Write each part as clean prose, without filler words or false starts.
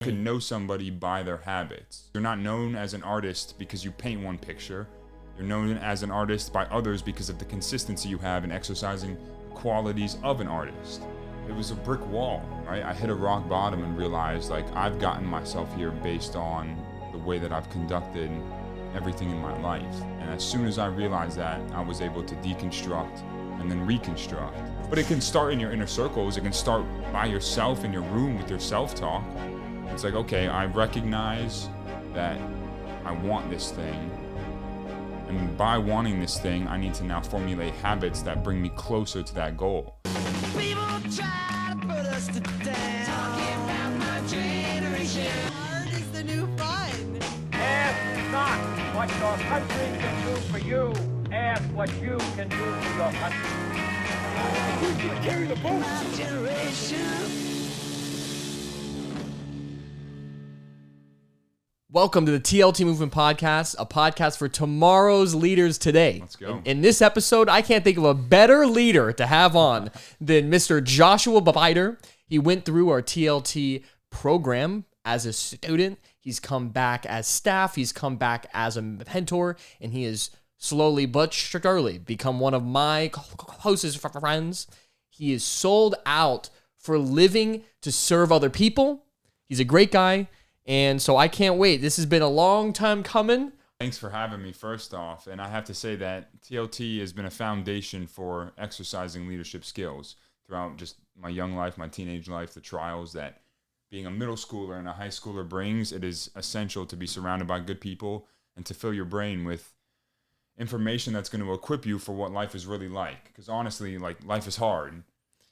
You can know somebody by their habits. You're not known as an artist because you paint one picture. You're known as an artist by others because of the consistency you have in exercising the qualities of an artist. It was a brick wall, right? I hit a rock bottom and realized like I've gotten myself here based on the way that I've conducted everything in my life. And as soon as I realized that, I was able to deconstruct and then reconstruct. But it can start in your inner circles. It can start by yourself in your room with your self-talk. It's like, okay, I recognize that I want this thing. And by wanting this thing, I need to now formulate habits that bring me closer to that goal. People try to put us to down. Talking about my generation. Hard is the new fun. Ask not what your country can do for you. Ask what you can do for your country. Who's going to carry the boat? My generation. Welcome to the TLT Movement Podcast, a podcast for tomorrow's leaders today. Let's go. In this episode, I can't think of a better leader to have on than Mr. Joshua Beiter. He went through our TLT program as a student. He's come back as staff. He's come back as a mentor, and he has slowly but surely become one of my closest friends. He is sold out for living to serve other people. He's a great guy. And so I can't wait. This has been a long time coming. Thanks for having me, first off. And I have to say that TLT has been a foundation for exercising leadership skills throughout just my young life, my teenage life, the trials that being a middle schooler and a high schooler brings. It is essential to be surrounded by good people and to fill your brain with information that's going to equip you for what life is really like. Because honestly, like, life is hard,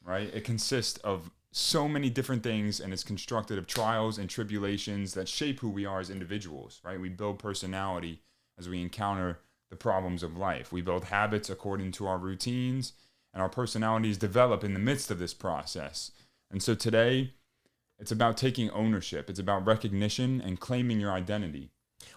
right? It consists of so many different things, and it's constructed of trials and tribulations that shape who we are as individuals, right? We build personality as we encounter the problems of life. We build habits according to our routines, and our personalities develop in the midst of this process. And so today, it's about taking ownership. It's about recognition and claiming your identity.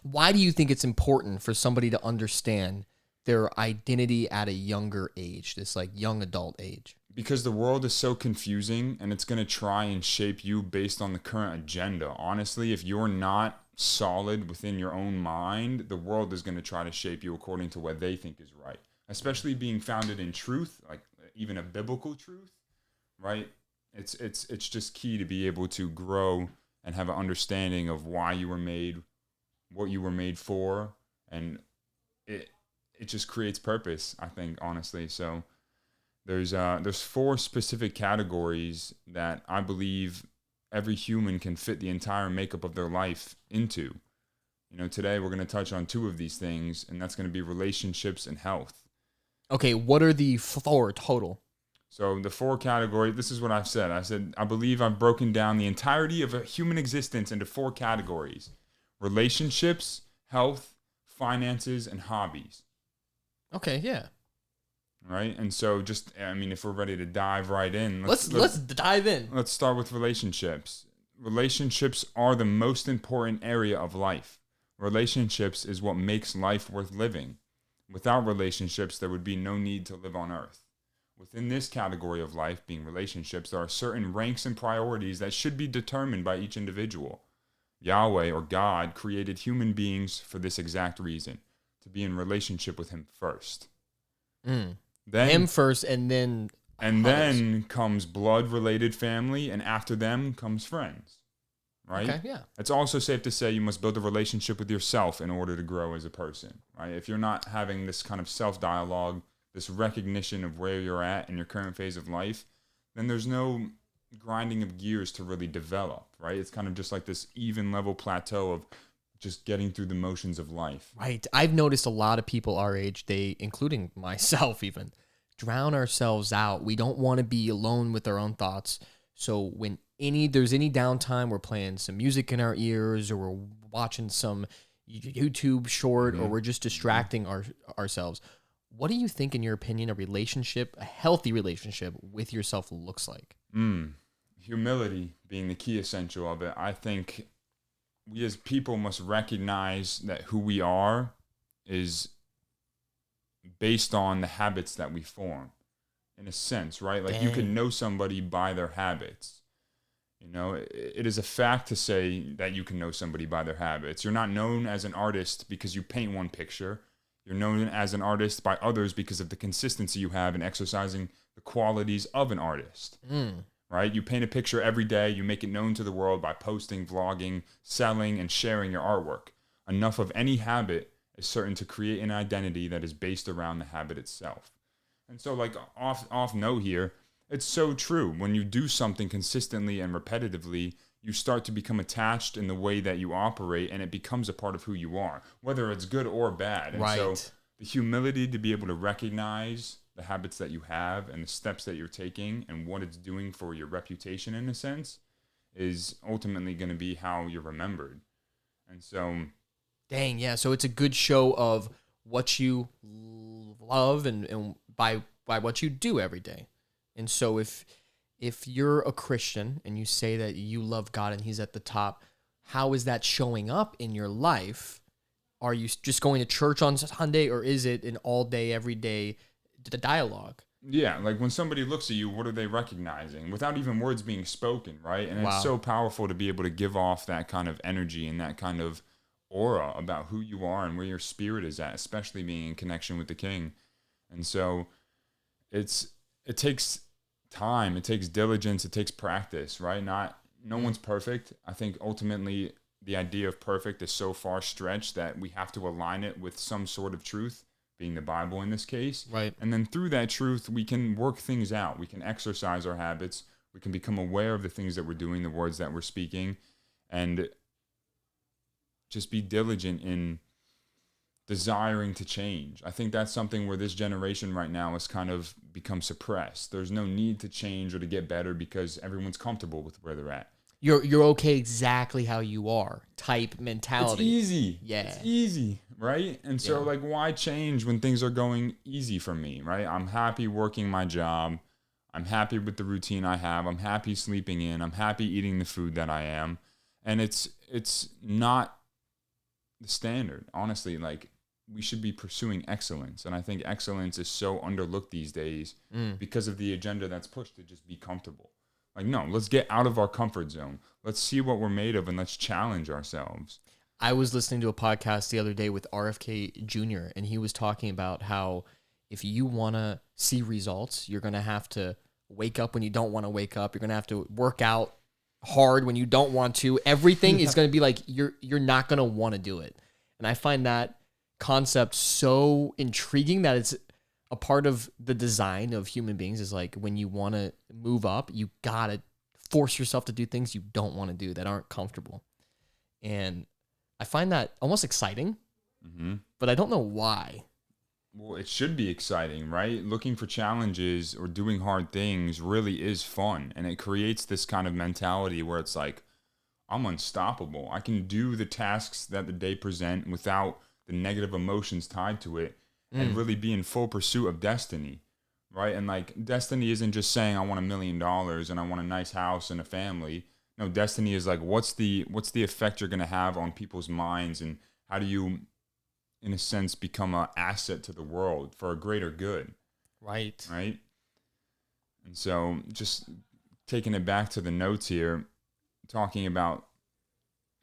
Why do you think it's important for somebody to understand their identity at a younger age, this like young adult age? Because the world is so confusing, and it's going to try and shape you based on the current agenda. Honestly, if you're not solid within your own mind, the world is going to try to shape you according to what they think is right. Especially being founded in truth, like even a biblical truth, right? It's just key to be able to grow and have an understanding of why you were made, what you were made for, and it just creates purpose, I think, honestly. So there's 4 specific categories that I believe every human can fit the entire makeup of their life into. You know, today we're going to touch on 2 of these things, and that's going to be relationships and health. Okay, what are the 4 total? So the 4 categories, this is what I've said. I said, I believe I've broken down the entirety of a human existence into 4 categories: relationships, health, finances, and hobbies. Okay, yeah. Right? And so just, I mean, if we're ready to dive right in, Let's dive in. Let's start with relationships. Relationships are the most important area of life. Relationships is what makes life worth living. Without relationships, there would be no need to live on earth. Within this category of life, being relationships, there are certain ranks and priorities that should be determined by each individual. Yahweh, or God, created human beings for this exact reason, to be in relationship with him first. Then him first, and then comes blood-related family, and after them comes friends, right? Okay, yeah. It's also safe to say you must build a relationship with yourself in order to grow as a person, right? If you're not having this kind of self-dialogue, this recognition of where you're at in your current phase of life, then there's no grinding of gears to really develop, right? It's kind of just like this even level plateau of just getting through the motions of life. Right. I've noticed a lot of people our age, they, including myself even, drown ourselves out. We don't want to be alone with our own thoughts. So when there's any downtime, we're playing some music in our ears, or we're watching some YouTube short, or we're just distracting ourselves. What do you think, in your opinion, a healthy relationship with yourself looks like? Humility being the key essential of it. I think we as people must recognize that who we are is based on the habits that we form, in a sense, right? Like, you can know somebody by their habits. You know, it is a fact to say that you can know somebody by their habits. You're not known as an artist because you paint one picture. You're known as an artist by others because of the consistency you have in exercising the qualities of an artist. Right? You paint a picture every day. You make it known to the world by posting, vlogging, selling, and sharing your artwork. Enough of any habit is certain to create an identity that is based around the habit itself. And so, like, off note here, it's so true. When you do something consistently and repetitively, you start to become attached in the way that you operate, and it becomes a part of who you are, whether it's good or bad. And so the humility to be able to recognize the habits that you have and the steps that you're taking and what it's doing for your reputation, in a sense, is ultimately going to be how you're remembered. And so... Dang, yeah. So it's a good show of what you love and by what you do every day. And so if you're a Christian and you say that you love God and he's at the top, how is that showing up in your life? Are you just going to church on Sunday, or is it an all day, every day dialogue? Yeah, like when somebody looks at you, what are they recognizing without even words being spoken, right? And Wow. It's so powerful to be able to give off that kind of energy and that kind of aura about who you are and where your spirit is at, especially being in connection with the King. And so it takes time, it takes diligence, it takes practice, right? No one's perfect. I think ultimately the idea of perfect is so far stretched that we have to align it with some sort of truth, being the Bible in this case. Right. And then through that truth, we can work things out. We can exercise our habits. We can become aware of the things that we're doing, the words that we're speaking, and just be diligent in desiring to change. I think that's something where this generation right now has kind of become suppressed. There's no need to change or to get better because everyone's comfortable with where they're at. You're okay exactly how you are type mentality. It's easy. Yeah. It's easy, right? And so, like, why change when things are going easy for me, right? I'm happy working my job. I'm happy with the routine I have. I'm happy sleeping in. I'm happy eating the food that I am. And it's not the standard. Honestly, like, we should be pursuing excellence. And I think excellence is so underlooked these days because of the agenda that's pushed to just be comfortable. Like, no, let's get out of our comfort zone. Let's see what we're made of and let's challenge ourselves. I was listening to a podcast the other day with RFK Jr., and he was talking about how if you want to see results, you're going to have to wake up when you don't want to wake up. You're going to have to work out hard when you don't want to. Everything is going to be like you're not going to want to do it. And I find that concept so intriguing that it's a part of the design of human beings. Is like when you want to move up, you got to force yourself to do things you don't want to do that aren't comfortable. And I find that almost exciting, but I don't know why. Well, it should be exciting, right? Looking for challenges or doing hard things really is fun. And it creates this kind of mentality where it's like, I'm unstoppable. I can do the tasks that the day present without the negative emotions tied to it and really be in full pursuit of destiny, right? And like, destiny isn't just saying I want $1 million and I want a nice house and a family. No, destiny is like, what's the effect you're going to have on people's minds, and how do you, in a sense, become an asset to the world for a greater good. Right. Right. And so just taking it back to the notes here, talking about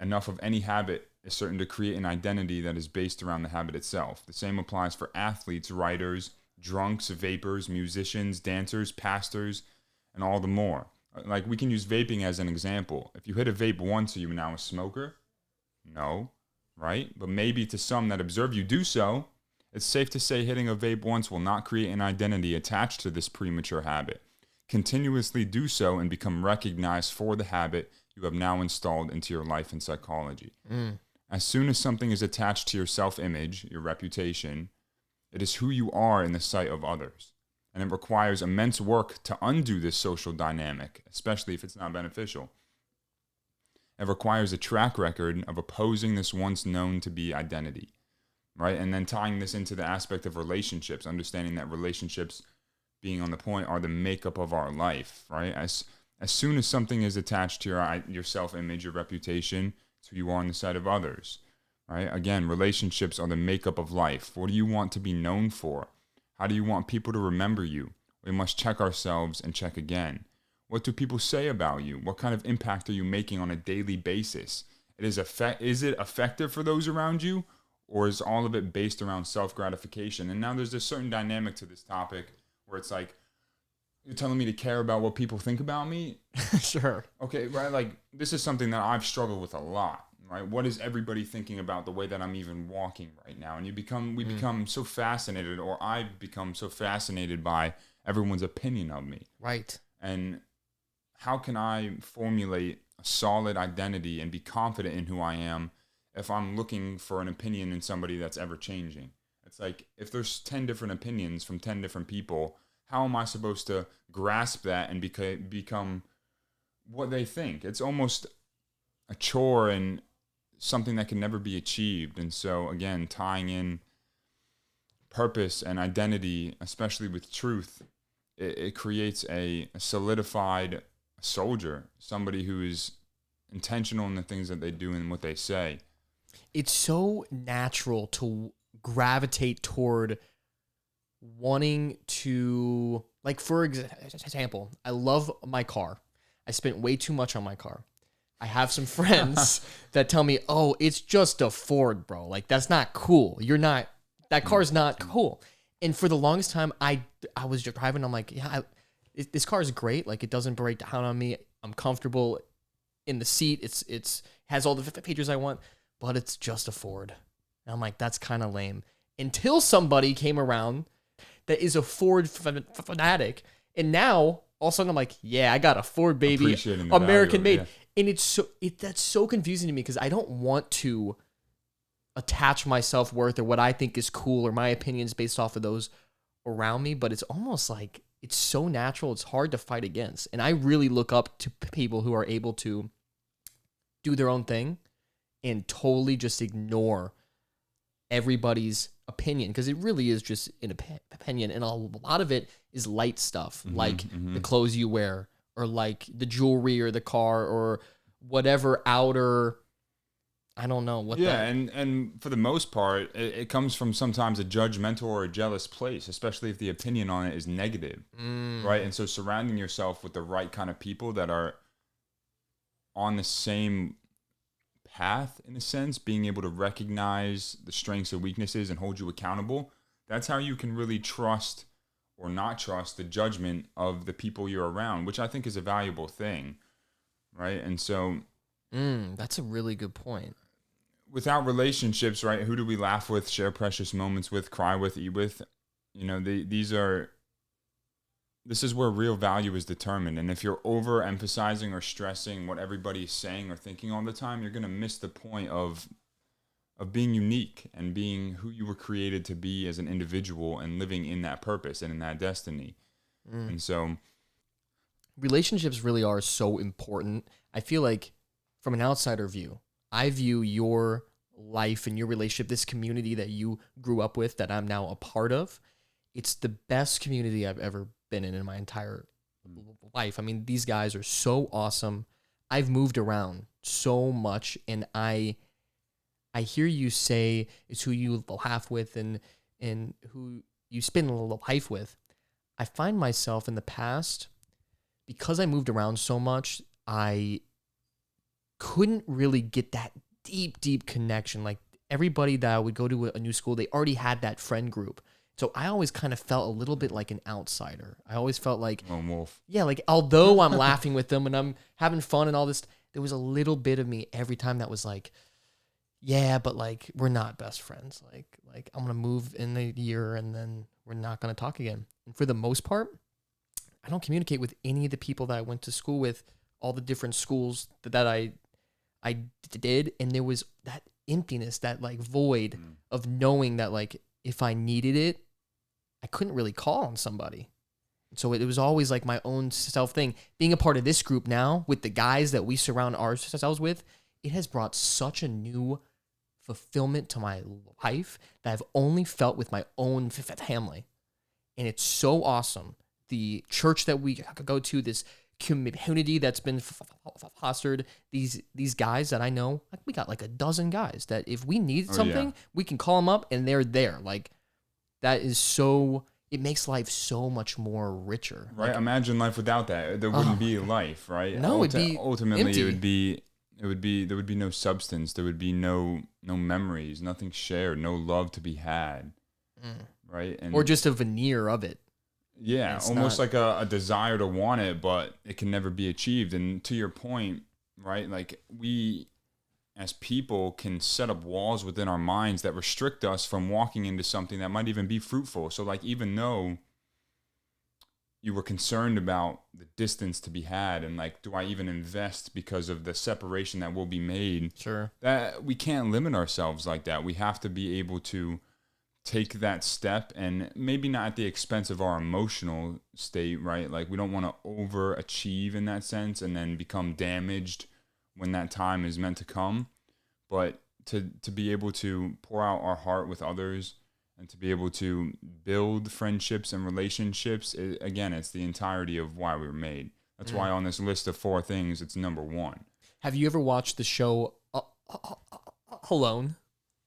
enough of any habit is certain to create an identity that is based around the habit itself. The same applies for athletes, writers, drunks, vapors, musicians, dancers, pastors, and all the more. Like, we can use vaping as an example. If you hit a vape once, are you now a smoker? No. Right? But maybe to some that observe you do so, it's safe to say hitting a vape once will not create an identity attached to this premature habit. Continuously do so and become recognized for the habit you have now installed into your life and psychology. As soon as something is attached to your self-image, your reputation, it is who you are in the sight of others. And it requires immense work to undo this social dynamic, especially if it's not beneficial. It requires a track record of opposing this once known to be identity, right? And then tying this into the aspect of relationships, understanding that relationships, being on the point, are the makeup of our life, right? As soon as something is attached to your self-image, your reputation, it's who you are on the side of others, right? Again, relationships are the makeup of life. What do you want to be known for? How do you want people to remember you? We must check ourselves and check again. What do people say about you? What kind of impact are you making on a daily basis? Is it effective for those around you, or is all of it based around self-gratification? And now there's a certain dynamic to this topic where it's like, you're telling me to care about what people think about me? Sure. Okay, right? Like, this is something that I've struggled with a lot, right? What is everybody thinking about the way that I'm even walking right now? And we become so fascinated, or I've become so fascinated by everyone's opinion of me. Right. And how can I formulate a solid identity and be confident in who I am if I'm looking for an opinion in somebody that's ever changing? It's like, if there's 10 different opinions from 10 different people, how am I supposed to grasp that and become what they think? It's almost a chore and something that can never be achieved. And so, again, tying in purpose and identity, especially with truth, it creates a solidified soldier, somebody who is intentional in the things that they do and what they say. It's so natural to gravitate toward wanting to, like, for example, I love my car. I spent way too much on my car. I have some friends that tell me, oh, it's just a Ford, bro. Like, that's not cool. That car's not cool. And for the longest time, I was just driving. I'm like, yeah, this car is great. Like, it doesn't break down on me. I'm comfortable in the seat. It's has all the features I want, but it's just a Ford. And I'm like, that's kind of lame. Until somebody came around that is a Ford fanatic, and now all of a sudden I'm like, yeah, I got a Ford, baby, American made. Yeah. And that's so confusing to me because I don't want to attach my self-worth or what I think is cool or my opinions based off of those around me, but it's almost like it's so natural, it's hard to fight against. And I really look up to people who are able to do their own thing and totally just ignore everybody's opinion, because it really is just an opinion, and a lot of it is light stuff, like the clothes you wear, or like the jewelry or the car or whatever outer, I don't know what. Yeah, and for the most part, it comes from sometimes a judgmental or a jealous place, especially if the opinion on it is negative, right? And so surrounding yourself with the right kind of people that are on the same path, in a sense, being able to recognize the strengths and weaknesses and hold you accountable, that's how you can really trust or not trust the judgment of the people you're around, which I think is a valuable thing, right? And so that's a really good point. Without relationships, right, who do we laugh with, share precious moments with, cry with, eat with? You know, this is where real value is determined. And if you're overemphasizing or stressing what everybody's saying or thinking all the time, you're going to miss the point of being unique and being who you were created to be as an individual and living in that purpose and in that destiny. And so relationships really are so important. I feel like from an outsider view, I view your life and your relationship, this community that you grew up with, that I'm now a part of, it's the best community I've ever been in my entire life. I mean, these guys are so awesome. I've moved around so much, and I hear you say it's who you laugh with and who you spend life with. I find myself in the past, because I moved around so much, I couldn't really get that deep connection. Like, everybody that I would go to a new school, they already had that friend group. So I always kind of felt a little bit like an outsider. I always felt like, lone wolf. Yeah, like, although I'm laughing with them and I'm having fun and all this, there was a little bit of me every time that was like, yeah, but like, we're not best friends. Like I'm going to move in a year and then we're not going to talk again. And for the most part, I don't communicate with any of the people that I went to school with, all the different schools that I did. And there was that emptiness, that like void of knowing that like, if I needed it, I couldn't really call on somebody. So it was always like my own self thing. Being a part of this group now with the guys that we surround ourselves with, it has brought such a new fulfillment to my life that I've only felt with my own family. And it's so awesome. The church that we go to, this community that's been fostered, these guys that I know, like, we got like a dozen guys that if we need something, we can call them up and they're there. Like, that is so it makes life so much more richer. Right? Imagine life without that. There wouldn't be life, right? No, it'd be ultimately empty. there would be no substance. There would be no memories, nothing shared, no love to be had. Right? And Or just a veneer of it. yeah, It's almost not- like a desire to want it, but it can never be achieved. And to your point, right? Like we as people can set up walls within our minds that restrict us from walking into something that might even be fruitful. So like even though you were concerned about the distance to be had and like do I even invest because of the separation that will be made, Sure. that we can't limit ourselves like that. We have to be able to take that step, and maybe not at the expense of our emotional state, right? Like we don't want to overachieve in that sense and then become damaged when that time is meant to come, but to be able to pour out our heart with others and to be able to build friendships and relationships, again, it's the entirety of why we were made. That's why on this list of 4 things, it's number 1. Have you ever watched the show Alone?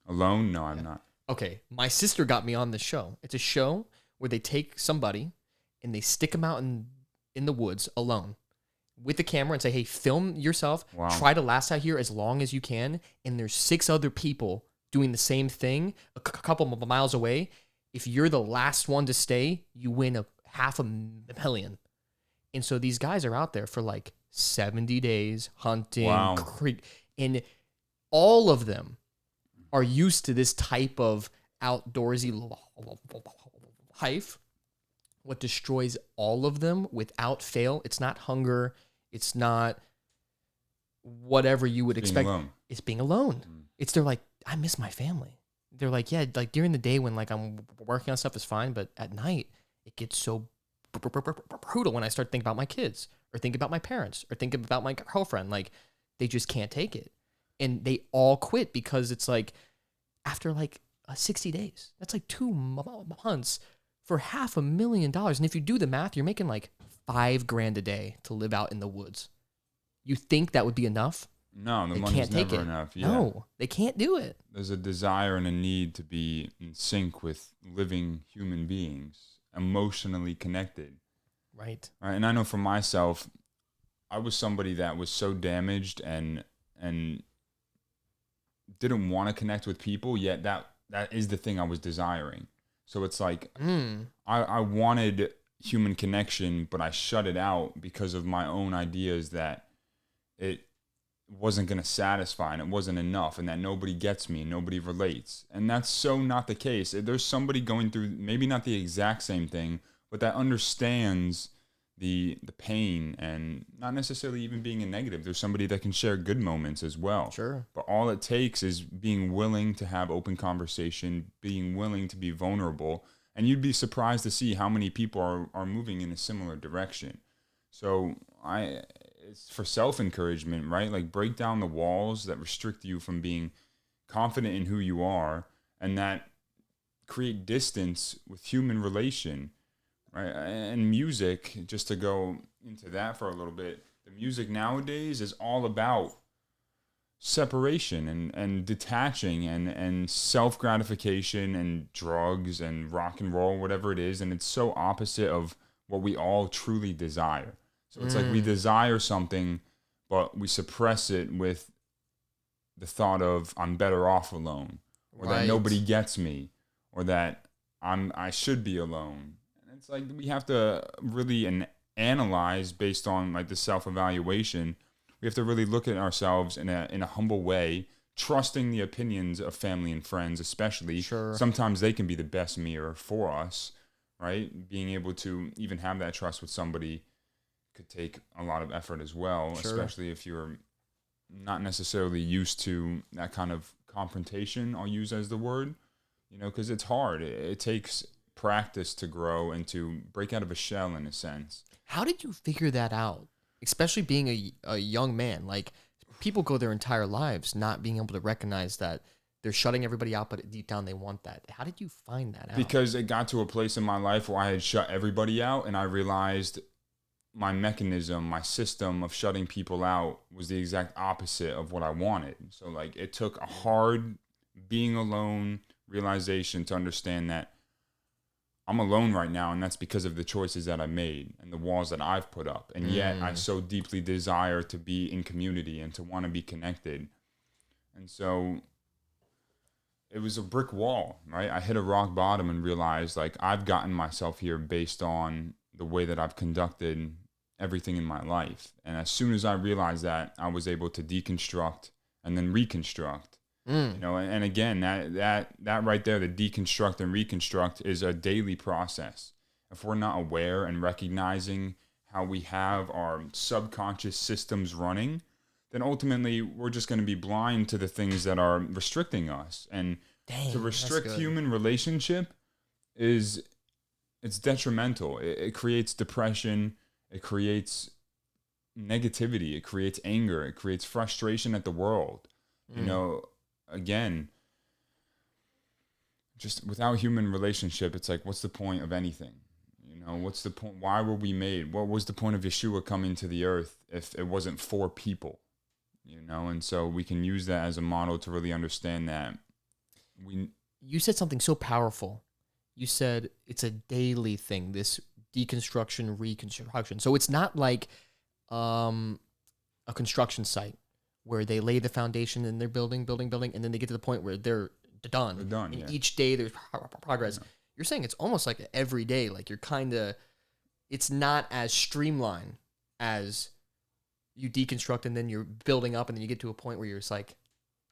Alone? No, I'm not. Okay, my sister got me on this show. It's a show where they take somebody and they stick them out in the woods alone with the camera and say, hey, film yourself. Wow. Try to last out here as long as you can. And there's 6 other people doing the same thing a couple miles away. If you're the last one to stay, you win $500,000. And so these guys are out there for like 70 days hunting. Wow. And all of them are used to this type of outdoorsy life. What destroys all of them without fail, it's not hunger, it's not whatever you would expect. Alone. It's being alone. It's they're like, I miss my family. They're like, yeah, like during the day when like I'm working on stuff is fine, but at night it gets so brutal when I start thinking about my kids or thinking about my parents or thinking about my girlfriend. Like they just can't take it. And they all quit because it's like after like 60 days, that's like 2 months for $500,000. And if you do the math, you're making like $5,000 a day to live out in the woods. You think that would be enough? No, the They money's can't take never it. enough. Yeah. No, they can't do it. There's a desire and a need to be in sync with living human beings, emotionally connected. Right. Right? And I know for myself, I was somebody that was so damaged and didn't want to connect with people, yet that is the thing I was desiring. So it's like I wanted human connection, but I shut it out because of my own ideas that it wasn't going to satisfy and it wasn't enough and that nobody gets me, nobody relates. And that's so not the case. There's somebody going through maybe not the exact same thing, but that understands the pain and not necessarily even being a negative. There's somebody that can share good moments as well. Sure. But all it takes is being willing to have open conversation, being willing to be vulnerable. And you'd be surprised to see how many people are moving in a similar direction. So it's for self-encouragement, right? Like break down the walls that restrict you from being confident in who you are and that create distance with human relation, right? And music, just to go into that for a little bit, the music nowadays is all about separation and detaching and self-gratification and drugs and rock and roll, whatever it is. And it's so opposite of what we all truly desire. So it's like we desire something, but we suppress it with the thought of I'm better off alone, or that nobody gets me, or that I should be alone. And it's like we have to really analyze based on like the self-evaluation. We have to really look at ourselves in a humble way, trusting the opinions of family and friends, especially. Sure. Sometimes they can be the best mirror for us, right? Being able to even have that trust with somebody could take a lot of effort as well, Sure. especially if you're not necessarily used to that kind of confrontation, I'll use as the word, because it's hard. It takes practice to grow and to break out of a shell in a sense. How did you figure that out? Especially being a young man. Like, people go their entire lives not being able to recognize that they're shutting everybody out, but deep down they want that. How did you find that out? Because it got to a place in my life where I had shut everybody out, and I realized my mechanism, my system of shutting people out was the exact opposite of what I wanted. So like it took a hard being alone realization to understand that I'm alone right now, and that's because of the choices that I made and the walls that I've put up. And yet I so deeply desire to be in community and to want to be connected. And so it was a brick wall, right? I hit a rock bottom and realized like I've gotten myself here based on the way that I've conducted everything in my life. And as soon as I realized that, I was able to deconstruct and then reconstruct. You know, and again, that right there, the deconstruct and reconstruct is a daily process. If we're not aware and recognizing how we have our subconscious systems running, then ultimately we're just going to be blind to the things that are restricting us. And to restrict human relationship it's detrimental. It creates depression. It creates negativity. It creates anger. It creates frustration at the world. You know, again, just without human relationship, it's like, what's the point of anything? You know, what's the point? Why were we made? What was the point of Yeshua coming to the earth if it wasn't for people? You know, and so we can use that as a model to really understand that. You said something so powerful. You said it's a daily thing, this deconstruction, reconstruction. So it's not like a construction site where they lay the foundation and they're building, and then they get to the point where they're done. They're done, and yeah. each day there's progress. Yeah. You're saying it's almost like every day, like you're kind of, it's not as streamlined as you deconstruct and then you're building up and then you get to a point where you're just like,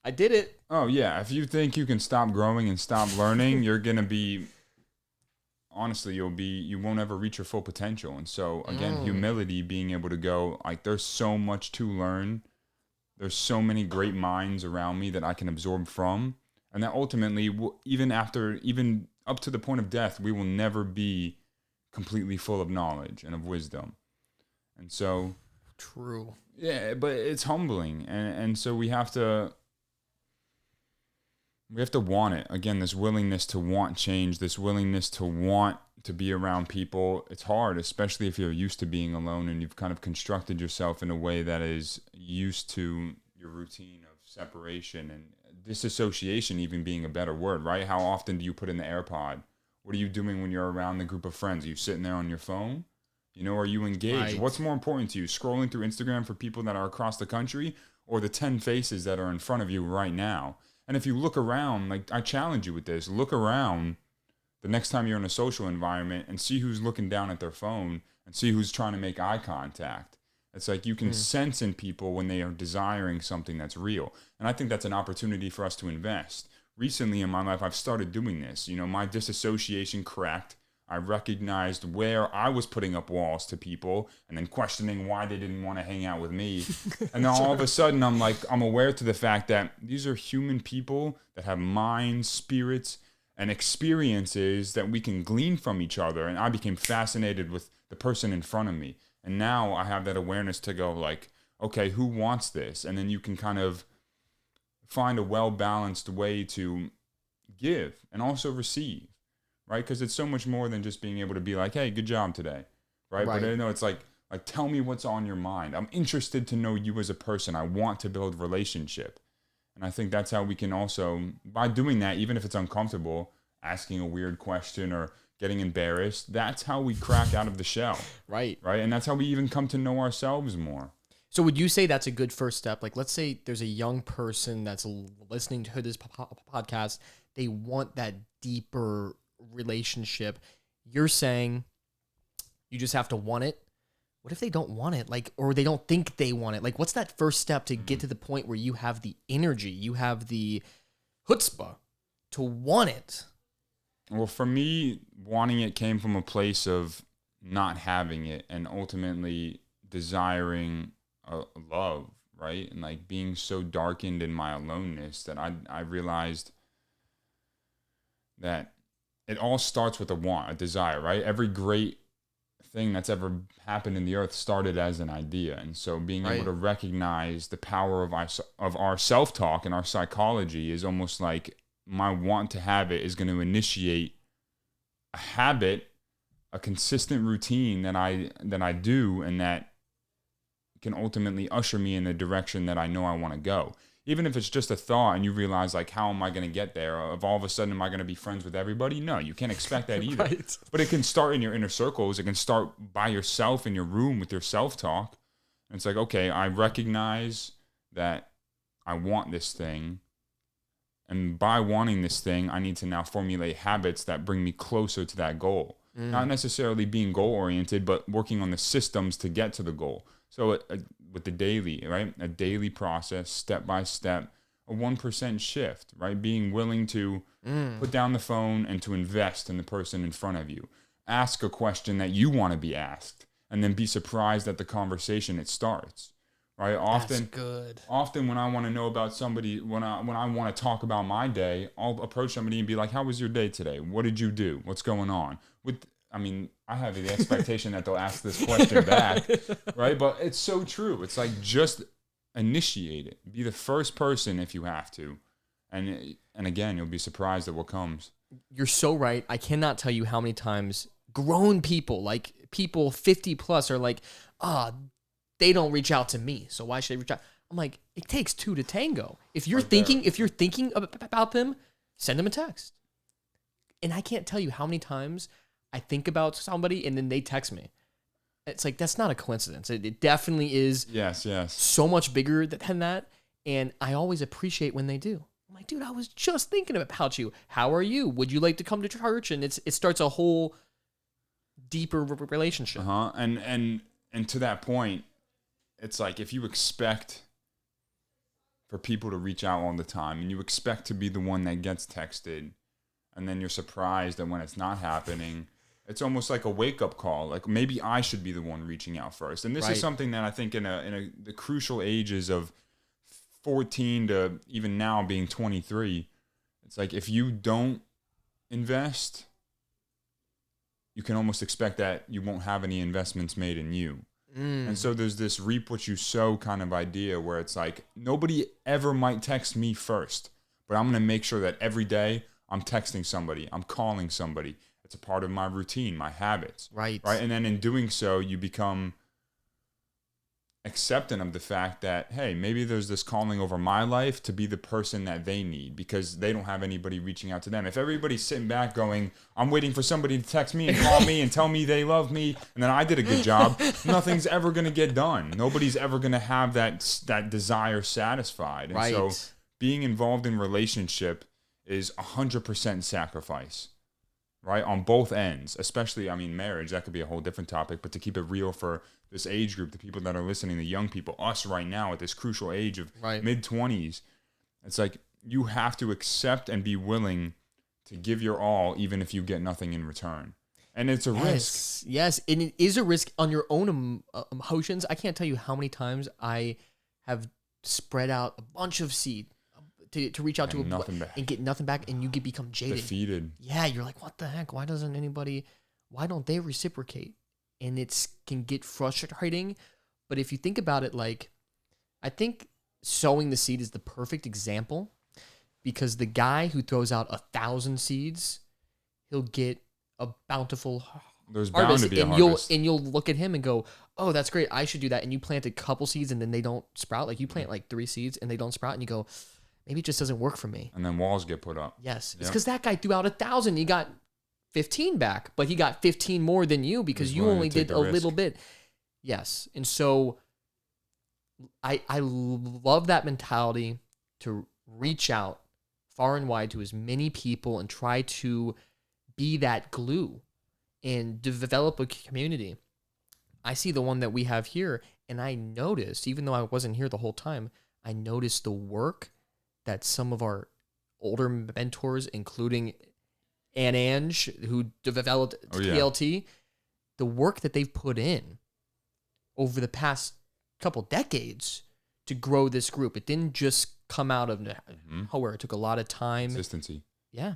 I did it. Oh, yeah. If you think you can stop growing and stop learning, you're going to be, honestly, you won't ever reach your full potential. And so, again, humility, being able to go, like, there's so much to learn. There's so many great minds around me that I can absorb from. And that ultimately, even up to the point of death, we will never be completely full of knowledge and of wisdom. And so... True. Yeah, but it's humbling. And so we have to want it. Again, this willingness to want change, this willingness to want to be around people. It's hard, especially if you're used to being alone and you've kind of constructed yourself in a way that is used to your routine of separation and disassociation, even being a better word, right? How often do you put in the AirPod? What are you doing when you're around the group of friends? Are you sitting there on your phone? You know, are you engaged? Right. What's more important to you, scrolling through Instagram for people that are across the country or the 10 faces that are in front of you right now? And if you look around, like I challenge you with this, look around the next time you're in a social environment and see who's looking down at their phone and see who's trying to make eye contact. It's like you can sense in people when they are desiring something that's real. And I think that's an opportunity for us to invest. Recently in my life, I've started doing this. You know, my disassociation cracked. I recognized where I was putting up walls to people and then questioning why they didn't want to hang out with me. And then all of a sudden, I'm aware to the fact that these are human people that have minds, spirits, and experiences that we can glean from each other. And I became fascinated with the person in front of me. And now I have that awareness to go like, okay, who wants this? And then you can kind of find a well-balanced way to give and also receive, right? Because it's so much more than just being able to be like, hey, good job today, right? But I know it's like, tell me what's on your mind. I'm interested to know you as a person. I want to build relationship. And I think that's how we can also, by doing that, even if it's uncomfortable, asking a weird question or getting embarrassed, that's how we crack out of the shell. Right. Right? And that's how we even come to know ourselves more. So would you say that's a good first step? Like, let's say there's a young person that's listening to this podcast. They want that deeper relationship. You're saying you just have to want it. What if they don't want it? Like, or they don't think they want it? Like, what's that first step to get to the point where you have the energy, you have the chutzpah to want it? Well, for me, wanting it came from a place of not having it and ultimately desiring love, right? And like being so darkened in my aloneness that I realized that it all starts with a want, a desire, right? Every great thing that's ever happened in the earth started as an idea. And so being able to recognize the power of our self-talk and our psychology is almost like my want to have it is going to initiate a habit, a consistent routine that I do, and that can ultimately usher me in the direction that I know I want to go. even if it's just a thought and you realize like, how am I going to get there? Of all of a sudden, am I going to be friends with everybody? No, you can't expect that either. Right. But it can start in your inner circles. It can start by yourself in your room with your self-talk. And it's like, okay, I recognize that I want this thing. And by wanting this thing, I need to now formulate habits that bring me closer to that goal. Not necessarily being goal-oriented, but working on the systems to get to the goal. So with the daily, right? A daily process, step by step, a 1% shift, right? Being willing to put down the phone and to invest in the person in front of you. Ask a question that you want to be asked, and then be surprised at the conversation it starts, right? That's good. Often when I want to know about somebody, when I want to talk about my day, I'll approach somebody and be like, how was your day today? What did you do? What's going on? I have the expectation that they'll ask this question back, right? But it's so true. It's like, just initiate it. Be the first person if you have to. And again, you'll be surprised at what comes. You're so right. I cannot tell you how many times grown people, like people 50 plus, are like, they don't reach out to me, so why should they reach out? I'm like, it takes two to tango. If you're thinking about them, send them a text. And I can't tell you how many times I think about somebody and then they text me. It's like, that's not a coincidence. It definitely is. Yes. So much bigger than that. And I always appreciate when they do. I'm like, dude, I was just thinking about you. How are you? Would you like to come to church? And it starts a whole deeper relationship. And to that point, it's like, if you expect for people to reach out all the time and you expect to be the one that gets texted, and then you're surprised that when it's not happening, it's almost like a wake-up call. Like, maybe I should be the one reaching out first. And this is something that I think in the crucial ages of 14 to even now being 23, it's like, if you don't invest, you can almost expect that you won't have any investments made in you. And so there's this reap what you sow kind of idea where it's like, nobody ever might text me first, but I'm going to make sure that every day I'm texting somebody, I'm calling somebody. It's a part of my routine, my habits. Right. And then in doing so, you become accepting of the fact that, hey, maybe there's this calling over my life to be the person that they need because they don't have anybody reaching out to them. If everybody's sitting back going, I'm waiting for somebody to text me and call me and tell me they love me, and then I did a good job, nothing's ever going to get done. Nobody's ever going to have that desire satisfied. And so being involved in relationship is 100% sacrifice, right? On both ends, especially, marriage, that could be a whole different topic, but to keep it real for this age group, the people that are listening, the young people, us right now at this crucial age of mid-20s, it's like, you have to accept and be willing to give your all, even if you get nothing in return. And it's a risk. Yes, and it is a risk on your own emotions. I can't tell you how many times I have spread out a bunch of seed to reach out to and get nothing back, and you become jaded. Defeated. Yeah, you're like, what the heck? Why don't they reciprocate? And it can get frustrating. But if you think about it, like, I think sowing the seed is the perfect example, because the guy who throws out 1,000 seeds, he'll get a bountiful There's harvest. Bound to be a harvest. You'll look at him and go, oh, that's great. I should do that. And you plant a couple seeds and then they don't sprout. Like, you plant like 3 seeds and they don't sprout, and you go, maybe it just doesn't work for me. And then walls get put up. Yes. It's because that guy threw out 1,000. He got 15 back, but he got 15 more than you because you only did a little bit. Yes. And so I love that mentality to reach out far and wide to as many people and try to be that glue and develop a community. I see the one that we have here, and I noticed, even though I wasn't here the whole time, I noticed the work that some of our older mentors, including Ange, who developed TLT, the work that they've put in over the past couple decades to grow this group. It didn't just come out of nowhere. It took a lot of time. Consistency. Yeah.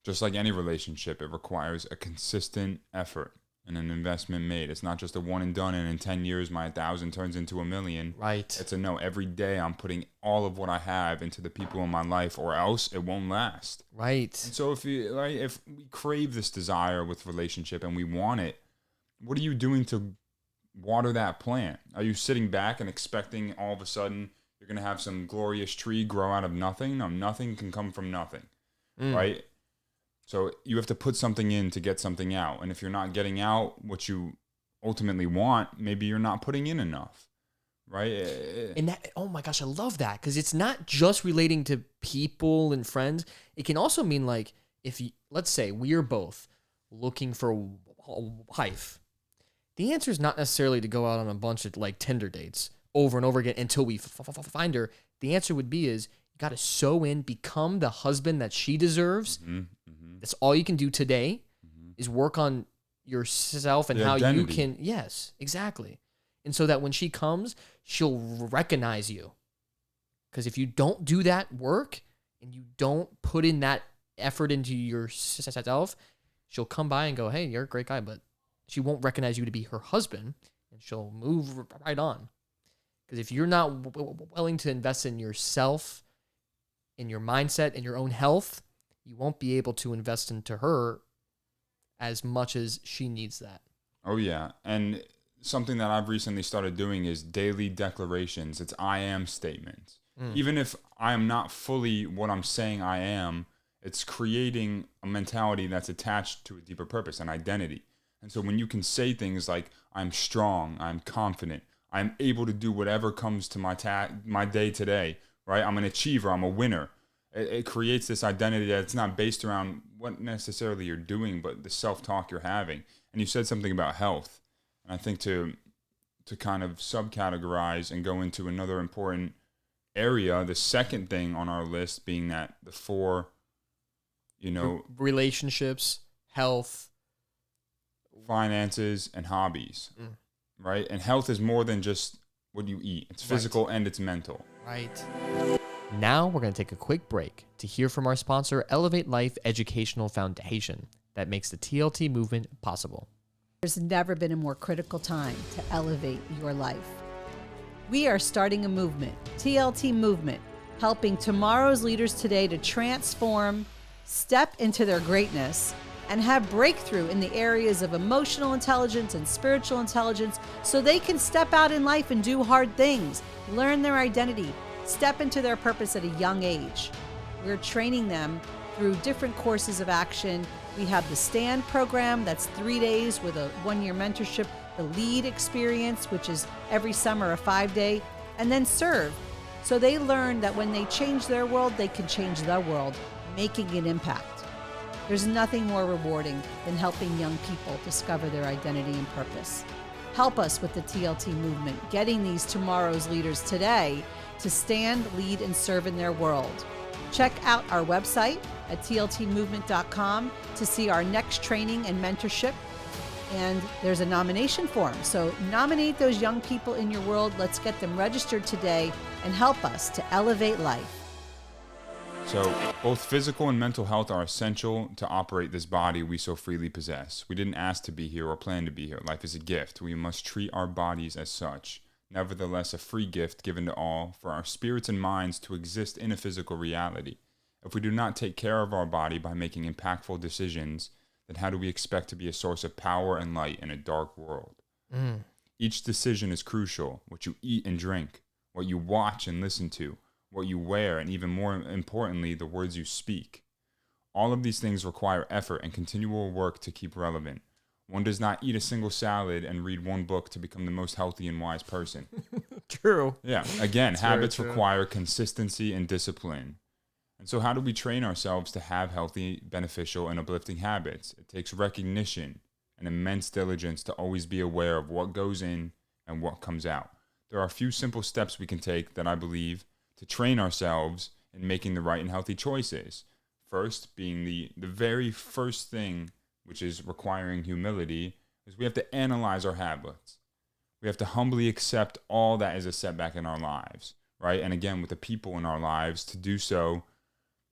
Just like any relationship, it requires a consistent effort and an investment made. It's not just a one and done, and in 10 years, my 1,000 turns into 1,000,000. Right. It's a no. Every day, I'm putting all of what I have into the people in my life, or else it won't last. Right. And so if we crave this desire with relationship and we want it, what are you doing to water that plant? Are you sitting back and expecting all of a sudden you're going to have some glorious tree grow out of nothing. No, nothing can come from nothing, right? So you have to put something in to get something out. And if you're not getting out what you ultimately want, maybe you're not putting in enough, right? And that, oh my gosh, I love that, because it's not just relating to people and friends. It can also mean like, if you, let's say we're both looking for a wife, the answer is not necessarily to go out on a bunch of like Tinder dates over and over again until we find her. The answer would be is you got to sow in, become the husband that she deserves. That's all you can do today is work on yourself and The how identity. you can. Yes, exactly. And so that when she comes, she'll recognize you. Because if you don't do that work and you don't put in that effort into yourself, she'll come by and go, hey, you're a great guy, but she won't recognize you to be her husband, and she'll move right on. Because if you're not willing to invest in yourself, in your mindset, in your own health, you won't be able to invest into her as much as she needs that. Oh, yeah. And something that I've recently started doing is daily declarations. It's I am statements. Even if I am not fully what I'm saying I am, it's creating a mentality that's attached to a deeper purpose, an identity. And so when you can say things like, I'm strong, I'm confident, I'm able to do whatever comes to my day today, right? I'm an achiever, I'm a winner. It creates this identity that's not based around what necessarily you're doing, but the self-talk you're having. And you said something about health. And I think to kind of subcategorize and go into another important area, the second thing on our list being that the four, Relationships, health, finances, and hobbies, right? And health is more than just what you eat. It's physical and it's mental. right? Now we're going to take a quick break to hear from our sponsor, Elevate Life Educational Foundation, that makes the TLT movement possible. There's never been a more critical time to elevate your life. We are starting a movement, TLT Movement, helping tomorrow's leaders today to transform, step into their greatness, and have breakthrough in the areas of emotional intelligence and spiritual intelligence so they can step out in life and do hard things, learn their identity, step into their purpose at a young age. We're training them through different courses of action. We have the STAND program, that's 3 days with a 1-year mentorship, the LEAD experience, which is every summer a 5-day, and then SERVE. So they learn that when they change their world, they can change the world, making an impact. There's nothing more rewarding than helping young people discover their identity and purpose. Help us with the TLT movement, getting these tomorrow's leaders today to stand, lead, and serve in their world. Check out our website at tltmovement.com to see our next training and mentorship. And there's a nomination form. So nominate those young people in your world. Let's get them registered today and help us to elevate life. So both physical and mental health are essential to operate this body we so freely possess. We didn't ask to be here or plan to be here. Life is a gift. We must treat our bodies as such. Nevertheless, a free gift given to all for our spirits and minds to exist in a physical reality. If we do not take care of our body by making impactful decisions, then how do we expect to be a source of power and light in a dark world? Each decision is crucial. What you eat and drink, what you watch and listen to, what you wear, and even more importantly, the words you speak. All of these things require effort and continual work to keep relevant. One does not eat a single salad and read one book to become the most healthy and wise person. True. Yeah, again, That's very habits true. require consistency and discipline. And so how do we train ourselves to have healthy, beneficial, and uplifting habits? It takes recognition and immense diligence to always be aware of what goes in and what comes out. There are a few simple steps we can take that I believe to train ourselves in making the right and healthy choices. First, being the very first thing, which is requiring humility, is we have to analyze our habits. We have to humbly accept all that is a setback in our lives, right? And again, with the people in our lives, to do so,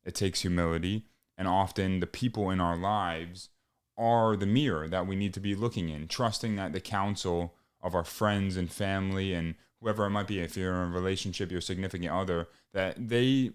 it takes humility. And often the people in our lives are the mirror that we need to be looking in, trusting that the counsel of our friends and family and whoever it might be, if you're in a relationship, your significant other, that they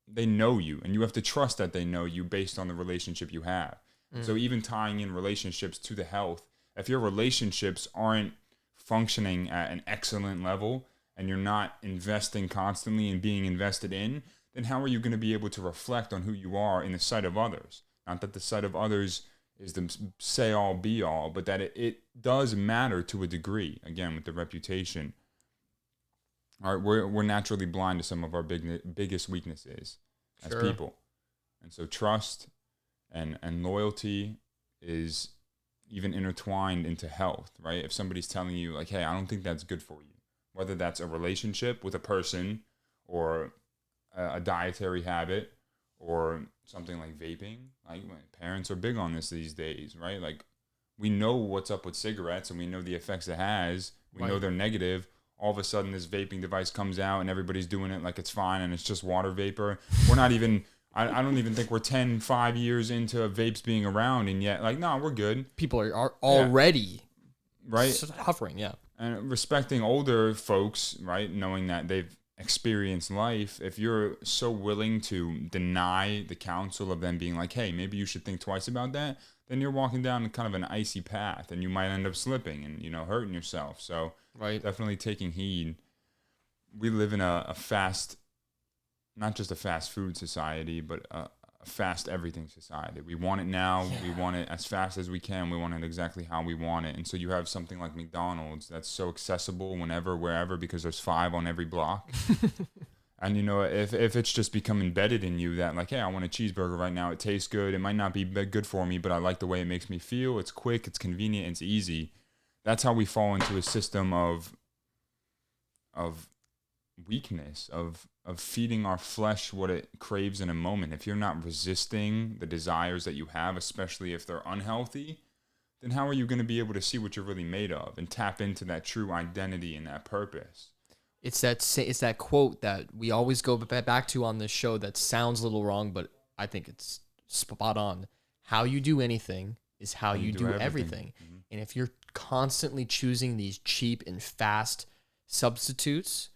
know you, and you have to trust that they know you based on the relationship you have. So even tying in relationships to the health, if your relationships aren't functioning at an excellent level, and you're not investing constantly and being invested in, then how are you going to be able to reflect on who you are in the sight of others? Not that the sight of others is the say all be all, but that it does matter to a degree. Again, with the reputation. All right, we're naturally blind to some of our biggest weaknesses as people. And so trust and loyalty is even intertwined into health, right? If somebody's telling you like, hey, I don't think that's good for you, whether that's a relationship with a person or a dietary habit or something like vaping. Like my parents are big on this these days, right? Like we know what's up with cigarettes and we know the effects it has. We know they're negative. All of a sudden this vaping device comes out and everybody's doing it like it's fine and it's just water vapor. We're not even, I don't even think we're 5 years into vapes being around, and yet like, no, we're good. People are already suffering, And respecting older folks, right? Knowing that they've experienced life, if you're so willing to deny the counsel of them being like, hey, maybe you should think twice about that, then you're walking down kind of an icy path and you might end up slipping and, hurting yourself. So definitely taking heed. We live in a fast, not just a fast food society, but a fast everything society. We want it now. We want it as fast as we can. We want it exactly how we want it. And so you have something like McDonald's that's so accessible whenever, wherever, because there's 5 on every block. And if it's just become embedded in you that like, hey, I want a cheeseburger right now. It tastes good. It might not be good for me, but I like the way it makes me feel. It's quick. It's convenient. It's easy. That's how we fall into a system of weakness, of feeding our flesh what it craves in a moment. If you're not resisting the desires that you have, especially if they're unhealthy, then how are you going to be able to see what you're really made of and tap into that true identity and that purpose? It's that quote that we always go back to on this show that sounds a little wrong, but I think it's spot on. How you do anything is how you do everything. Mm-hmm. And if you're constantly choosing these cheap and fast substitutes,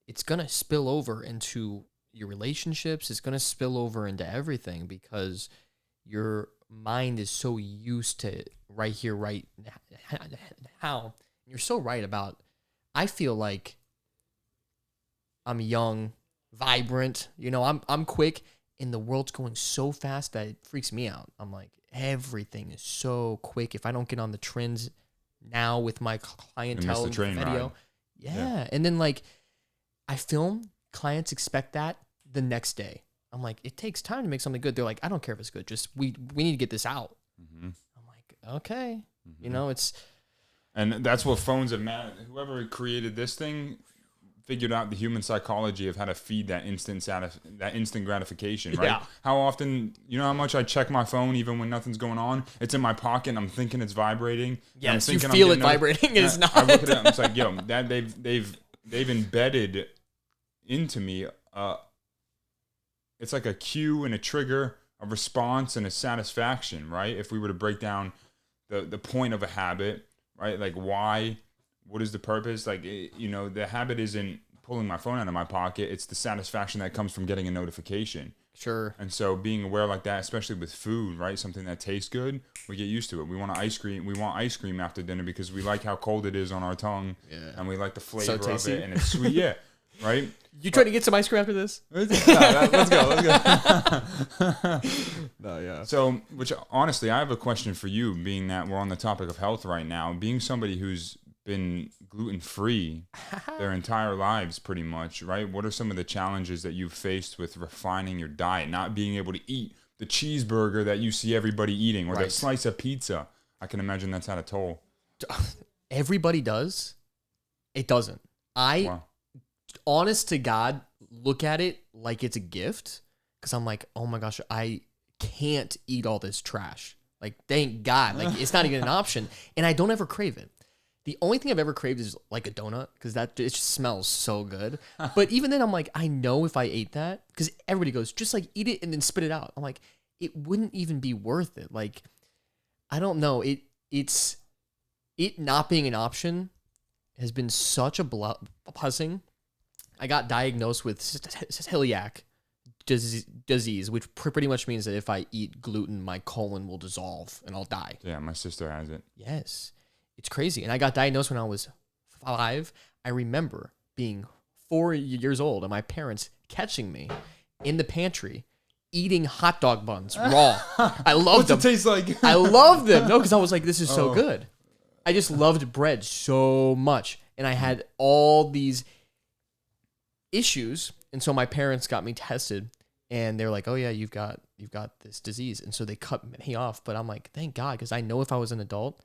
it's going to spill over into your relationships. It's going to spill over into everything because your mind is so used to right here, right now. You're so right about, I feel like I'm young, vibrant, I'm quick, and the world's going so fast that it freaks me out. I'm like, everything is so quick. If I don't get on the trends now with my clientele the train video, ride. Yeah. And then like I film, clients expect that the next day. I'm like, it takes time to make something good. They're like, I don't care if it's good. Just we need to get this out. Mm-hmm. I'm like, okay. Mm-hmm. And that's what phones have meant. Whoever created this thing figured out the human psychology of how to feed that instant gratification, right? Yeah. How often, how much I check my phone even when nothing's going on? It's in my pocket. I'm thinking it's vibrating. Yes, you feel it vibrating. It's not. I look at it. I'm like, yo, that they've embedded into me. It's like a cue and a trigger, a response and a satisfaction, right? If we were to break down the point of a habit. Right? Like why, what is the purpose? Like, the habit isn't pulling my phone out of my pocket. It's the satisfaction that comes from getting a notification. Sure. And so being aware like that, especially with food, right? Something that tastes good, we get used to it. We want ice cream. We want ice cream after dinner because we like how cold it is on our tongue. Yeah. And we like the flavor of it and it's sweet. Yeah. Right? You trying to get some ice cream after this? Let's go. No, yeah. So, which honestly, I have a question for you, being that we're on the topic of health right now. Being somebody who's been gluten-free their entire lives pretty much, right? What are some of the challenges that you've faced with refining your diet, not being able to eat the cheeseburger that you see everybody eating or the slice of pizza? I can imagine that's had a toll. Everybody does. It doesn't. Honest to God, look at it like it's a gift because I'm like, oh my gosh, I can't eat all this trash. Like, thank God. Like, it's not even an option. And I don't ever crave it. The only thing I've ever craved is like a donut because it just smells so good. But even then, I'm like, I know if I ate that, because everybody goes, just like eat it and then spit it out. I'm like, it wouldn't even be worth it. Like, I don't know. It not being an option has been such a blessing. I got diagnosed with celiac disease, which pretty much means that if I eat gluten, my colon will dissolve and I'll die. Yeah, my sister has it. Yes. It's crazy. And I got diagnosed when I was 5. I remember being 4 years old and my parents catching me in the pantry eating hot dog buns raw. I loved them. What's it taste like? I loved them. No, because I was like, this is so Oh. good. I just loved bread so much. And I had all these issues. And so my parents got me tested and they're like, oh yeah, you've got this disease. And so they cut me off. But I'm like, thank God, because I know if I was an adult,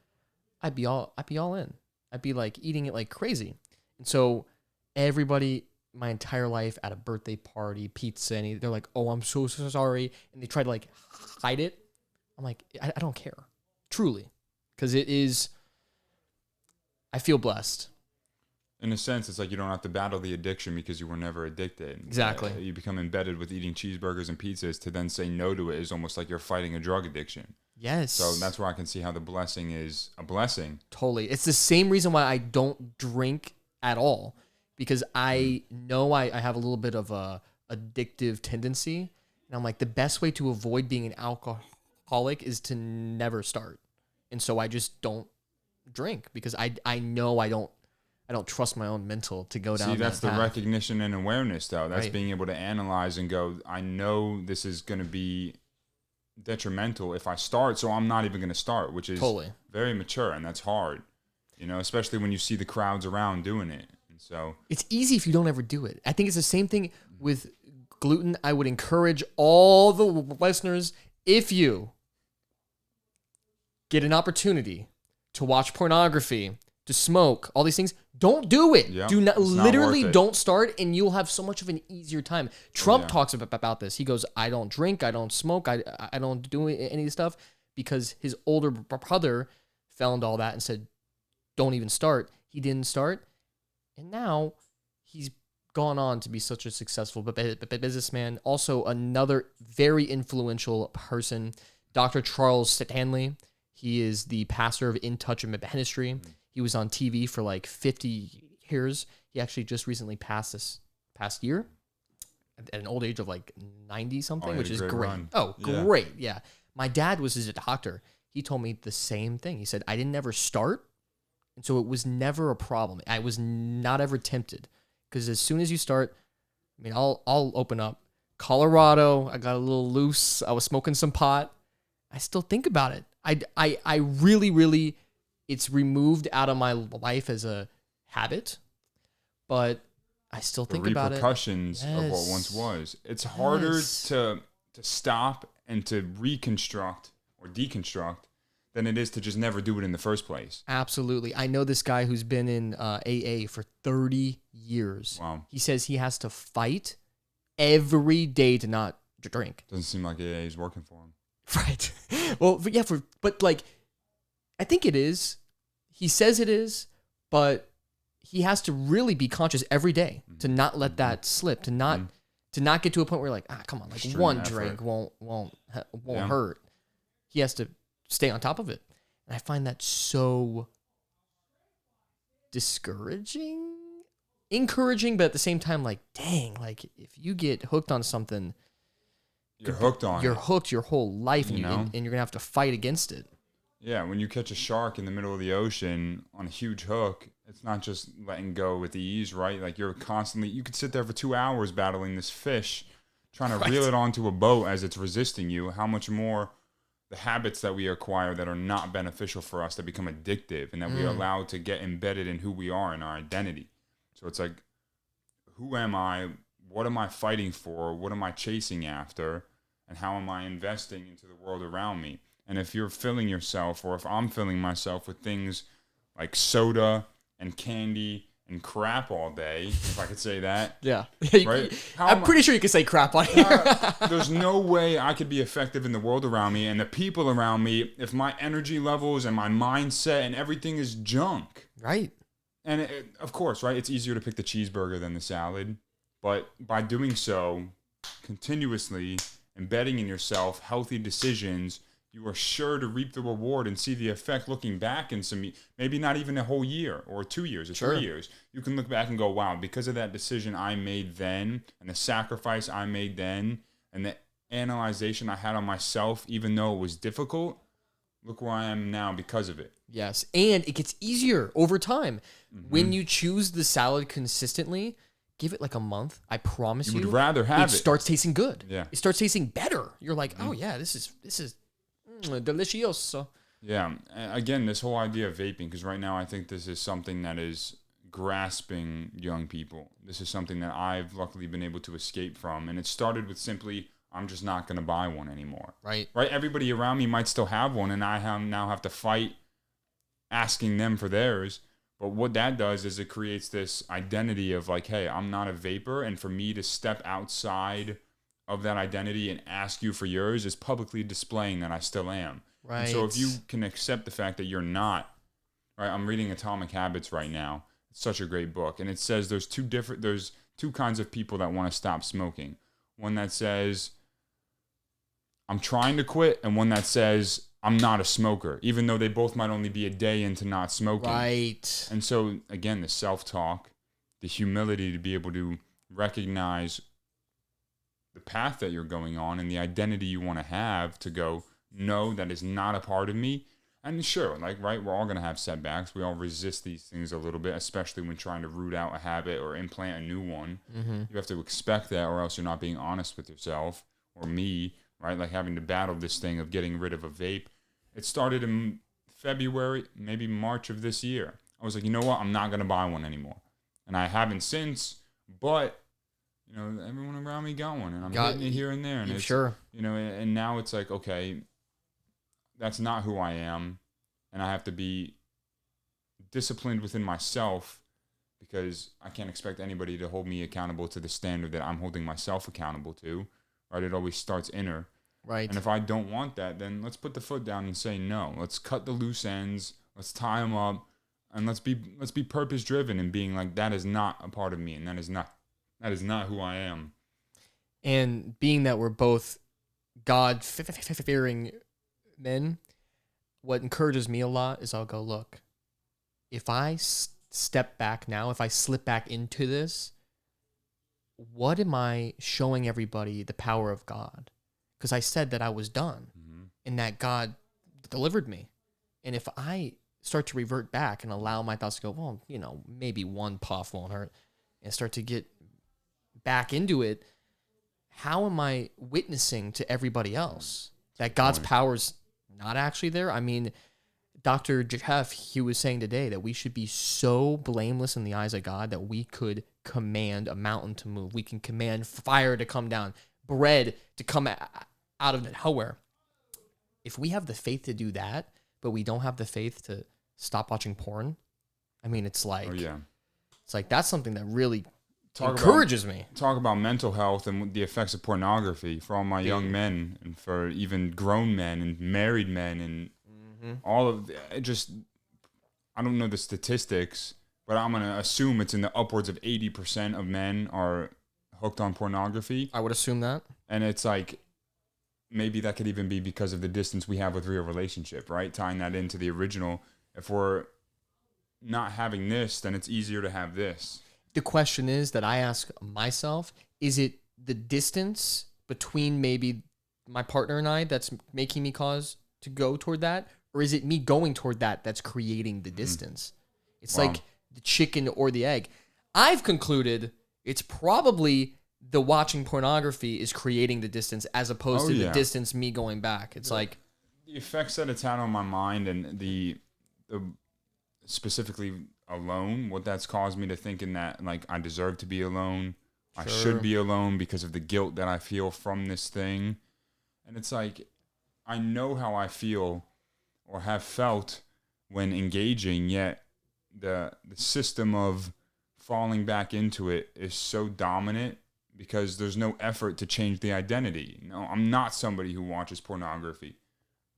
I'd be all in. I'd be like eating it like crazy. And so everybody, my entire life, at a birthday party, pizza, and they're like, oh, I'm so sorry. And they try to like hide it. I'm like, I don't care. Truly. Because it is, I feel blessed. In a sense, it's like you don't have to battle the addiction because you were never addicted. Exactly. You become embedded with eating cheeseburgers and pizzas. To then say no to it is almost like you're fighting a drug addiction. Yes. So that's where I can see how the blessing is a blessing. Totally. It's the same reason why I don't drink at all. Because I know I have a little bit of a addictive tendency. And I'm like, the best way to avoid being an alcoholic is to never start. And so I just don't drink because I know I don't trust my own mental to go down See, that's that the path. recognition and awareness, though. That's Right. being able to analyze and go, I know this is going to be detrimental if I start, so I'm not even going to start, which is Totally. very mature, and that's hard, especially when you see the crowds around doing it. And so, It's easy if you don't ever do it. I think it's the same thing with gluten. I would encourage all the listeners, if you get an opportunity to watch pornography, to smoke, all these things, don't do it. Yeah, Do not, it's not literally worth it. don't start, and you'll have so much of an easier time. Trump yeah. talks about this. He goes, I don't drink, I don't smoke, I don't do any of this stuff, because his older brother found all that and said, don't even start. He didn't start, and now he's gone on to be such a successful businessman. Also, another very influential person, Dr. Charles Stanley. He is the pastor of In Touch Ministry. He was on TV for like 50 years. He actually just recently passed this past year at an old age of like 90 something, Oh, he which had a is great great. run. Oh, Yeah. great. Yeah. My dad was his doctor. He told me the same thing. He said, I didn't ever start. And so it was never a problem. I was not ever tempted. Because as soon as you start, I mean, I'll open up Colorado. I got a little loose. I was smoking some pot. I still think about it. I really, it's removed out of my life as a habit, but I still the think about it. repercussions of what Yes. once was. It's harder Yes. to stop and to reconstruct or deconstruct than it is to just never do it in the first place. Absolutely. I know this guy who's been in AA for 30 years. Wow. He says he has to fight every day to not drink. Doesn't seem like AA is working for him. Right. Well, yeah, but like, I think it is. He says it is, but he has to really be conscious every day to not let that slip, to not get to a point where you're like, come on, like Extreme one effort. drink won't Yeah. hurt. He has to stay on top of it. And I find that so discouraging, encouraging, but at the same time, like, dang, like if you get hooked on something, You're hooked on you're it. hooked your whole life, and You know? and you're gonna have to fight against it. Yeah, when you catch a shark in the middle of the ocean on a huge hook, it's not just letting go with ease, right? Like you're constantly, you could sit there for 2 hours battling this fish, trying to reel it onto a boat as it's resisting you. How much more the habits that we acquire that are not beneficial for us, that become addictive and that we allow to get embedded in who we are and our identity. So it's like, who am I? What am I fighting for? What am I chasing after? And how am I investing into the world around me? And if you're filling yourself, or if I'm filling myself with things like soda and candy and crap all day, if I could say that, Yeah. Right? How I'm am I- pretty sure you can say crap on here. there's no way I could be effective in the world around me and the people around me if my energy levels and my mindset and everything is junk. Right. And of course, right, it's easier to pick the cheeseburger than the salad. But by doing so, continuously embedding in yourself healthy decisions, you are sure to reap the reward and see the effect looking back in some, maybe not even a whole year or 2 years or Sure. 3 years. You can look back and go, wow, because of that decision I made then and the sacrifice I made then and the analyzation I had on myself, even though it was difficult, look where I am now because of it. Yes. And it gets easier over time. Mm-hmm. When you choose the salad consistently, give it like a month. I promise you. Would rather have it. It starts tasting good. Yeah. It starts tasting better. You're like, oh yeah, this is delicioso. Yeah. Again, this whole idea of vaping, because right now I think this is something that is grasping young people. This is something that I've luckily been able to escape from. And it started with simply, I'm just not going to buy one anymore. Right. Right? Everybody around me might still have one, and I now have to fight asking them for theirs. But what that does is it creates this identity of like, hey, I'm not a vapor. And for me to step outside of that identity and ask you for yours is publicly displaying that I still am. Right. And so if you can accept the fact that you're not, right? I'm reading Atomic Habits right now. It's such a great book. And it says there's two kinds of people that want to stop smoking. One that says, I'm trying to quit, and one that says, I'm not a smoker, even though they both might only be a day into not smoking. Right. And so, again, the self-talk, the humility to be able to recognize the path that you're going on and the identity you want to have to go, no, that is not a part of me. And sure, like, right, we're all going to have setbacks. We all resist these things a little bit, especially when trying to root out a habit or implant a new one. Mm-hmm. You have to expect that, or else you're not being honest with yourself or me, right? Like having to battle this thing of getting rid of a vape. It started in February, maybe March of this year. I was like, you know what? I'm not going to buy one anymore. And I haven't since, but, you know, everyone around me got one, and I'm getting it here and there. And it's, Sure. you know, and now it's like, okay, that's not who I am. And I have to be disciplined within myself, because I can't expect anybody to hold me accountable to the standard that I'm holding myself accountable to, right? It always starts inner. Right. And if I don't want that, then let's put the foot down and say no. Let's cut the loose ends. Let's tie them up, and let's be purpose driven and being like, that is not a part of me, and that is not who I am. And being that we're both God-fearing men, what encourages me a lot is I'll go, look, if I step back now, if I slip back into this, what am I showing everybody the power of God? Because I said that I was done, and that God delivered me. And if I start to revert back and allow my thoughts to go, well, you know, maybe one puff won't hurt, and start to get back into it, how am I witnessing to everybody else that God's power's not actually there? I mean, Dr. Jeff, he was saying today that we should be so blameless in the eyes of God that we could command a mountain to move. We can command fire to come down, bread to come out of nowhere. If we have the faith to do that, but we don't have the faith to stop watching porn, I mean, it's like, it's like that's something that really encourages me. Talk about mental health and the effects of pornography for all my young men, and for even grown men and married men, and all of it. Just, I don't know the statistics, but I'm going to assume it's in the upwards of 80% of men are hooked on pornography. I would assume that. And it's like, maybe that could even be because of the distance we have with real relationship, right? Tying that into the original. If we're not having this, then it's easier to have this. The question is that I ask myself, is it the distance between maybe my partner and I that's making me cause to go toward that? Or is it me going toward that that's creating the distance? It's like the chicken or the egg. I've concluded it's probably the watching pornography is creating the distance, as opposed to the distance me going back. It's like the effects that it's had on my mind, and the specifically alone, what that's caused me to thinking that, like, I deserve to be alone. I should be alone because of the guilt that I feel from this thing. And it's like, I know how I feel or have felt when engaging, yet the system of falling back into it is so dominant because there's no effort to change the identity. No, I'm not somebody who watches pornography,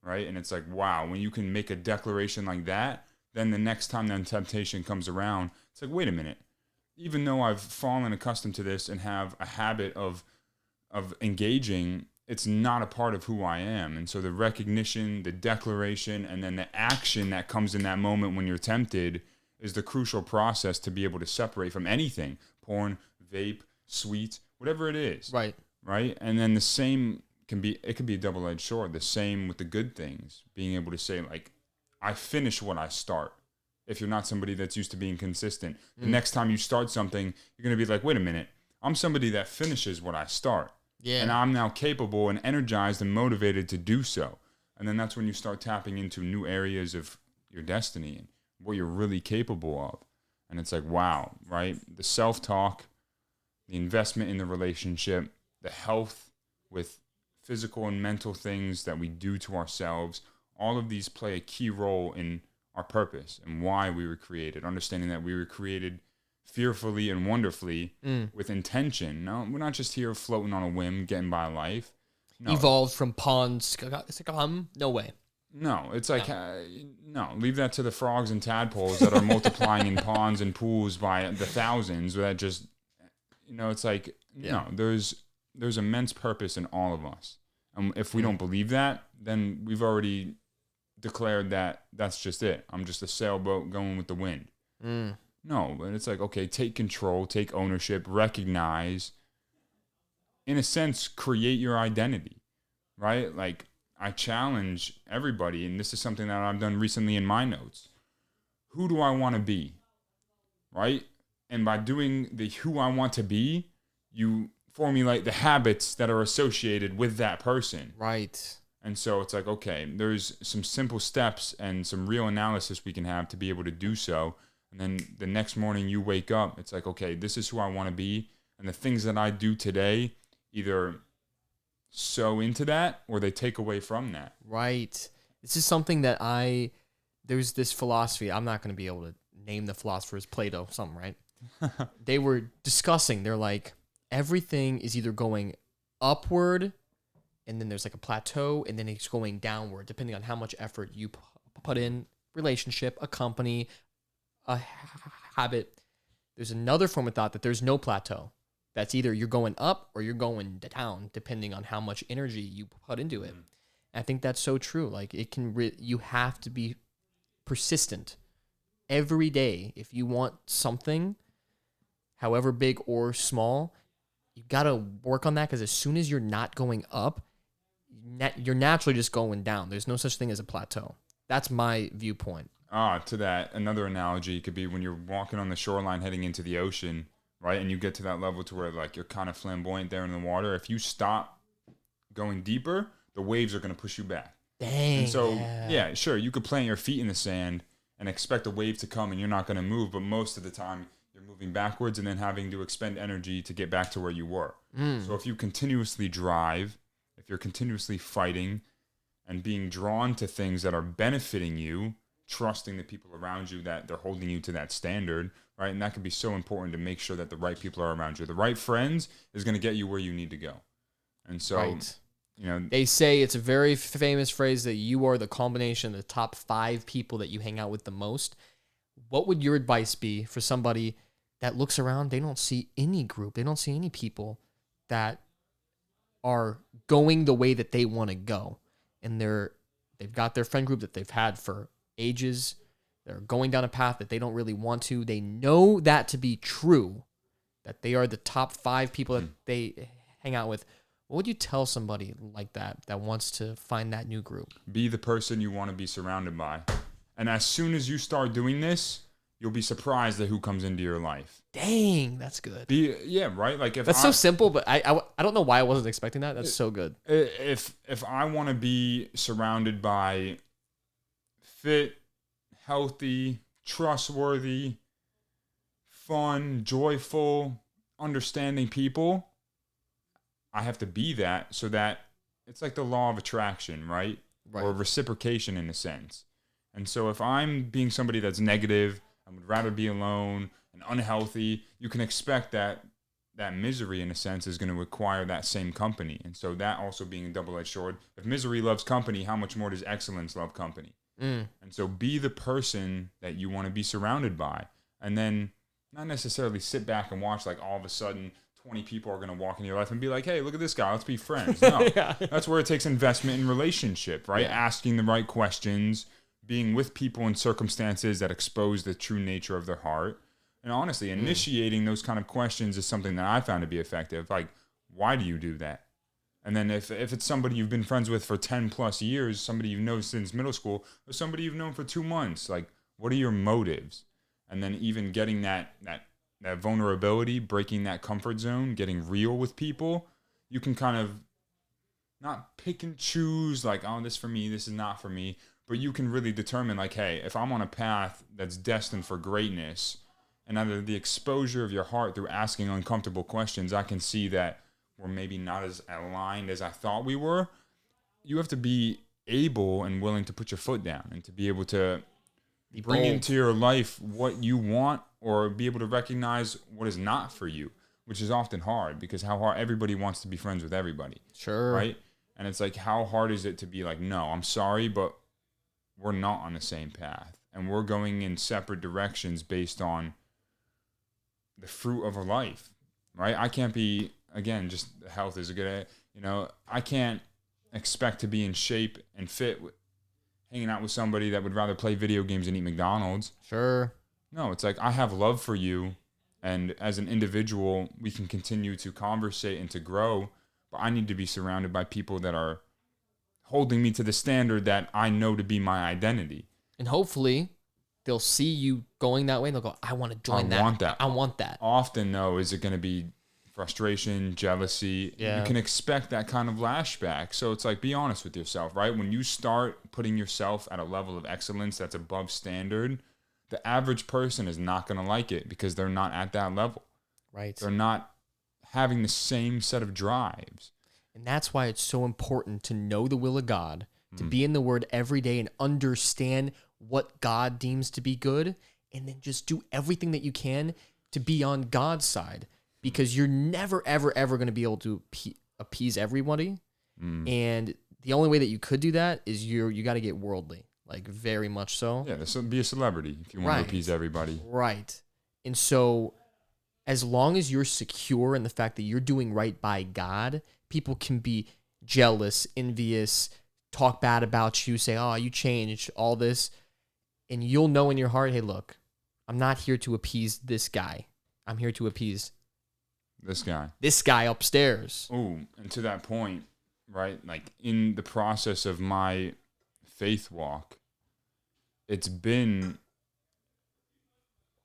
right? And it's like, wow, when you can make a declaration like that, then the next time that temptation comes around, it's like, wait a minute. Even though I've fallen accustomed to this and have a habit of engaging, it's not a part of who I am. And so the recognition, the declaration, and then the action that comes in that moment when you're tempted is the crucial process to be able to separate from anything, porn, vape, sweets, whatever it is. right. Right? And then the same can be a double-edged sword. The same with the good things. Being able to say, like, I finish what I start. If you're not somebody that's used to being consistent, the next time you start something, you're going to be like, wait a minute, I'm somebody that finishes what I start. Yeah. And I'm now capable and energized and motivated to do so. And then that's when you start tapping into new areas of your destiny and what you're really capable of. And it's like, wow, right? The self-talk, the investment in the relationship, the health with physical and mental things that we do to ourselves, all of these play a key role in our purpose and why we were created. Understanding that we were created fearfully and wonderfully with intention. No, we're not just here floating on a whim, getting by life. No. Evolved from pawns. No way. No, it's like, no, leave that to the frogs and tadpoles that are multiplying in ponds and pools by the thousands. That just, it's like, no, there's immense purpose in all of us. And if we don't believe that, then we've already declared that that's just it. I'm just a sailboat going with the wind. No, but it's like, okay, take control, take ownership, recognize, in a sense, create your identity, right? Like, I challenge everybody, and this is something that I've done recently in my notes. Who do I want to be, right? And by doing the who I want to be, you formulate the habits that are associated with that person. Right. And so it's like, okay, there's some simple steps and some real analysis we can have to be able to do so. And then the next morning you wake up, it's like, okay, this is who I want to be. And the things that I do today either sow into that or they take away from that. Right. This is something that there's this philosophy. I'm not going to be able to name the philosophers, Plato, something, right? They were discussing, they're like, everything is either going upward and then there's like a plateau and then it's going downward, depending on how much effort you put in, relationship, a company, a habit. There's another form of thought that there's no plateau. That's either you're going up or you're going down, depending on how much energy you put into it. I think that's so true. Like, it can, you have to be persistent every day. If you want something, however big or small, you got to work on that, because as soon as you're not going up, you're naturally just going down. There's no such thing as a plateau. That's my viewpoint. To that, another analogy could be when you're walking on the shoreline heading into the ocean, right? And you get to that level to where, like, you're kind of flamboyant there in the water. If you stop going deeper, the waves are going to push you back. Dang. And so, yeah, sure, you could plant your feet in the sand and expect a wave to come and you're not going to move, but most of the time you're moving backwards and then having to expend energy to get back to where you were. So if you continuously drive, if you're continuously fighting and being drawn to things that are benefiting you, trusting the people around you that they're holding you to that standard, right? And that can be so important to make sure that the right people are around you. The right friends is going to get you where you need to go. And so, they say, it's a very famous phrase, that you are the combination of the top 5 people that you hang out with the most. What would your advice be for somebody that looks around, they don't see any group, they don't see any people that are going the way that they want to go, and they've got their friend group that they've had for ages, they're going down a path that they don't really want to, they know that to be true, that they are the top 5 people that they hang out with? What would you tell somebody like that wants to find that new group? Be the person you want to be surrounded by. And as soon as you start doing this, you'll be surprised at who comes into your life. Dang, that's good. Right? Like, if that's so simple, but I don't know why I wasn't expecting that. That's so good. If I want to be surrounded by fit, healthy, trustworthy, fun, joyful, understanding people, I have to be that, so that it's like the law of attraction, right? Or reciprocation in a sense. And so if I'm being somebody that's negative, I would rather be alone and unhealthy, you can expect that misery in a sense is going to require that same company. And so that also being a double-edged sword. If misery loves company, how much more does excellence love company? And so be the person that you want to be surrounded by. And then not necessarily sit back and watch, like, all of a sudden 20 people are going to walk in your life and be like, hey, look at this guy, let's be friends. No, that's where it takes investment in relationship, right? Asking the right questions, being with people in circumstances that expose the true nature of their heart. And honestly, initiating those kind of questions is something that I found to be effective. Like, why do you do that? And then if it's somebody you've been friends with for 10 plus years, somebody you've known since middle school, or somebody you've known for 2 months, like, what are your motives? And then even getting that vulnerability, breaking that comfort zone, getting real with people, you can kind of not pick and choose, like, oh, this for me, this is not for me. But you can really determine, like, hey, if I'm on a path that's destined for greatness, and out of the exposure of your heart through asking uncomfortable questions, I can see that we're maybe not as aligned as I thought we were. You have to be able and willing to put your foot down and to be able to bring into your life what you want, or be able to recognize what is not for you, which is often hard, because how hard everybody wants to be friends with everybody. Sure. Right? And it's like, how hard is it to be like, no, I'm sorry, but we're not on the same path, and we're going in separate directions based on the fruit of a life, right? I can't be, again, just health is a good, I can't expect to be in shape and fit hanging out with somebody that would rather play video games and eat McDonald's. Sure. No, it's like, I have love for you, and as an individual, we can continue to conversate and to grow, but I need to be surrounded by people that are holding me to the standard that I know to be my identity. And hopefully they'll see you going that way and they'll go, I want to join that. I want that. Often, though, is it going to be frustration, jealousy? Yeah. You can expect that kind of lashback. So it's like, be honest with yourself, right? When you start putting yourself at a level of excellence that's above standard, the average person is not going to like it, because they're not at that level. Right. They're not having the same set of drives. And that's why it's so important to know the will of God, to be in the Word every day and understand what God deems to be good, and then just do everything that you can to be on God's side, because you're never, ever, ever going to be able to appease everybody. And the only way that you could do that is you got to get worldly, like very much so. Yeah, be a celebrity if you want to appease everybody. Right. And so as long as you're secure in the fact that you're doing right by God, people can be jealous, envious, talk bad about you, say, oh, you changed, all this. And you'll know in your heart, hey, look, I'm not here to appease this guy. I'm here to appease this guy upstairs. Oh, and to that point, right, like in the process of my faith walk, it's been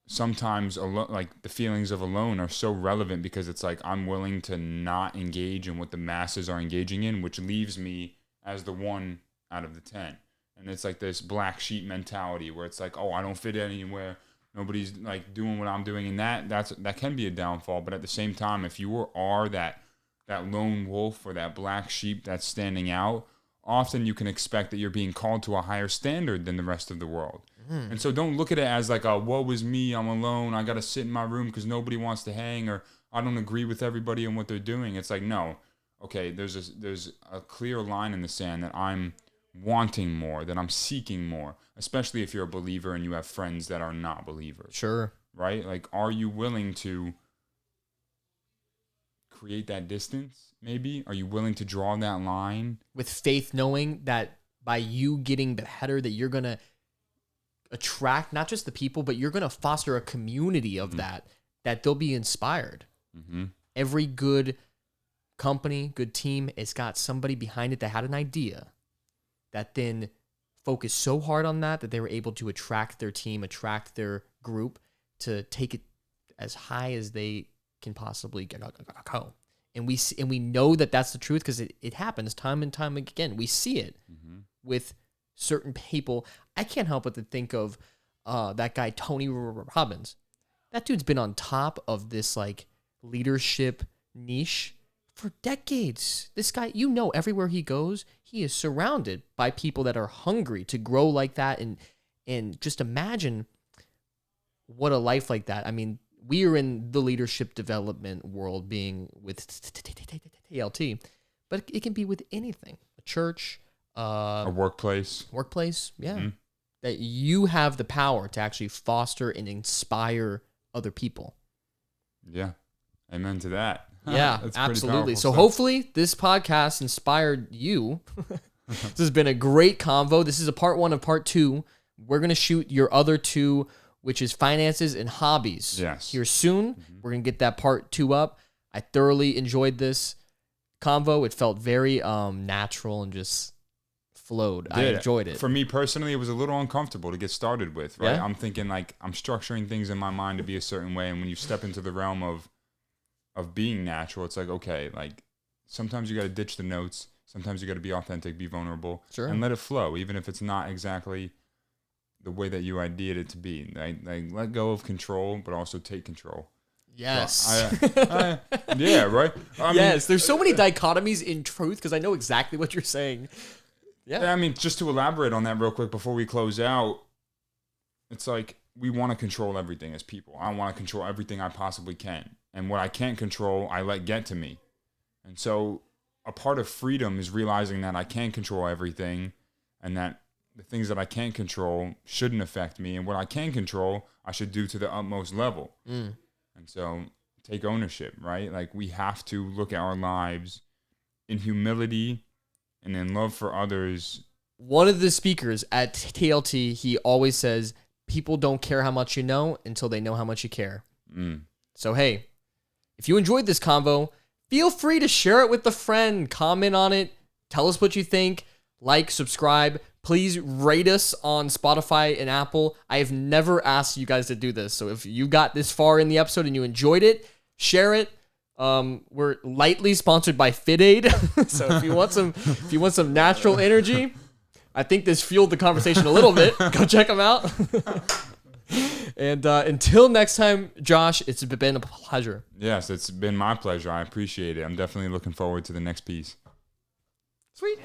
sometimes like the feelings of alone are so relevant, because it's like I'm willing to not engage in what the masses are engaging in, which leaves me as the one out of the 10. And it's like this black sheep mentality where it's like, oh, I don't fit anywhere. Nobody's like doing what I'm doing. And that can be a downfall. But at the same time, if you are that lone wolf or that black sheep that's standing out, often you can expect that you're being called to a higher standard than the rest of the world. And so don't look at it as like, woe is me, I'm alone, I got to sit in my room because nobody wants to hang, or I don't agree with everybody and what they're doing. It's like, no, okay, there's a clear line in the sand that I'm wanting more, that I'm seeking more, especially if you're a believer and you have friends that are not believers. Sure. Right? Like, are you willing to create that distance, maybe? Are you willing to draw that line? With faith, knowing that by you getting better, that you're going to attract not just the people, but you're going to foster a community of that they'll be inspired. Every good company, good team, it's got somebody behind it that had an idea that then focused so hard on that they were able to attract their team, attract their group to take it as high as they can possibly go. And we know that that's the truth, because it happens time and time again. We see it with certain people. I can't help but to think of that guy, Tony Robbins. That dude's been on top of this like leadership niche for decades. This guy, everywhere he goes, he is surrounded by people that are hungry to grow like that. And just imagine what a life like that. I mean, we are in the leadership development world, being with TLT, but it can be with anything. A church, a workplace, yeah. That you have the power to actually foster and inspire other people. Yeah. Amen to that. Yeah, absolutely. So hopefully this podcast inspired you. This has been a great convo. This is a part 1 of part 2. We're going to shoot your other 2, which is finances and hobbies. Yes. Here soon. We're going to get that part 2 up. I thoroughly enjoyed this convo. It felt very natural and just flowed. I enjoyed it. For me personally, it was a little uncomfortable to get started with, right? Yeah? I'm thinking like I'm structuring things in my mind to be a certain way, and when you step into the realm of being natural, it's like, okay, like sometimes you got to ditch the notes, sometimes you got to be authentic, be vulnerable, Sure. and let it flow, even if it's not exactly the way that you ideated it to be. Like let go of control, but also take control. Yes. So yeah, right? Yes. There's so many dichotomies in truth because I know exactly what you're saying. Yeah. I mean, just to elaborate on that real quick before we close out, it's like we want to control everything as people. I want to control everything I possibly can. And what I can't control, I let get to me. And so a part of freedom is realizing that I can't control everything and that the things that I can't control shouldn't affect me. And what I can control, I should do to the utmost level. And so take ownership, right? Like we have to look at our lives in humility and in love for others. One of the speakers at TLT, he always says, people don't care how much you know until they know how much you care. So, hey, if you enjoyed this convo, feel free to share it with a friend, comment on it, tell us what you think, like, subscribe. Please rate us on Spotify and Apple. I have never asked you guys to do this. So if you got this far in the episode and you enjoyed it, share it. We're lightly sponsored by FitAid. So if you want some natural energy, I think this fueled the conversation a little bit. Go check them out. And until next time, Josh, it's been a pleasure. Yes, it's been my pleasure. I appreciate it. I'm definitely looking forward to the next piece. Sweet.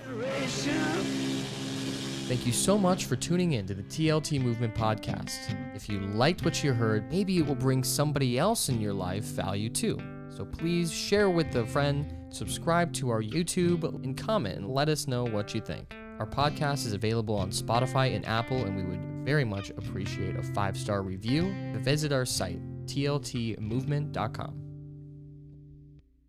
Thank you so much for tuning in to the TLT Movement podcast. If you liked what you heard, maybe it will bring somebody else in your life value too. So please share with a friend, subscribe to our YouTube, and comment and let us know what you think. Our podcast is available on Spotify and Apple, and we would very much appreciate a 5-star review. Visit our site, tltmovement.com.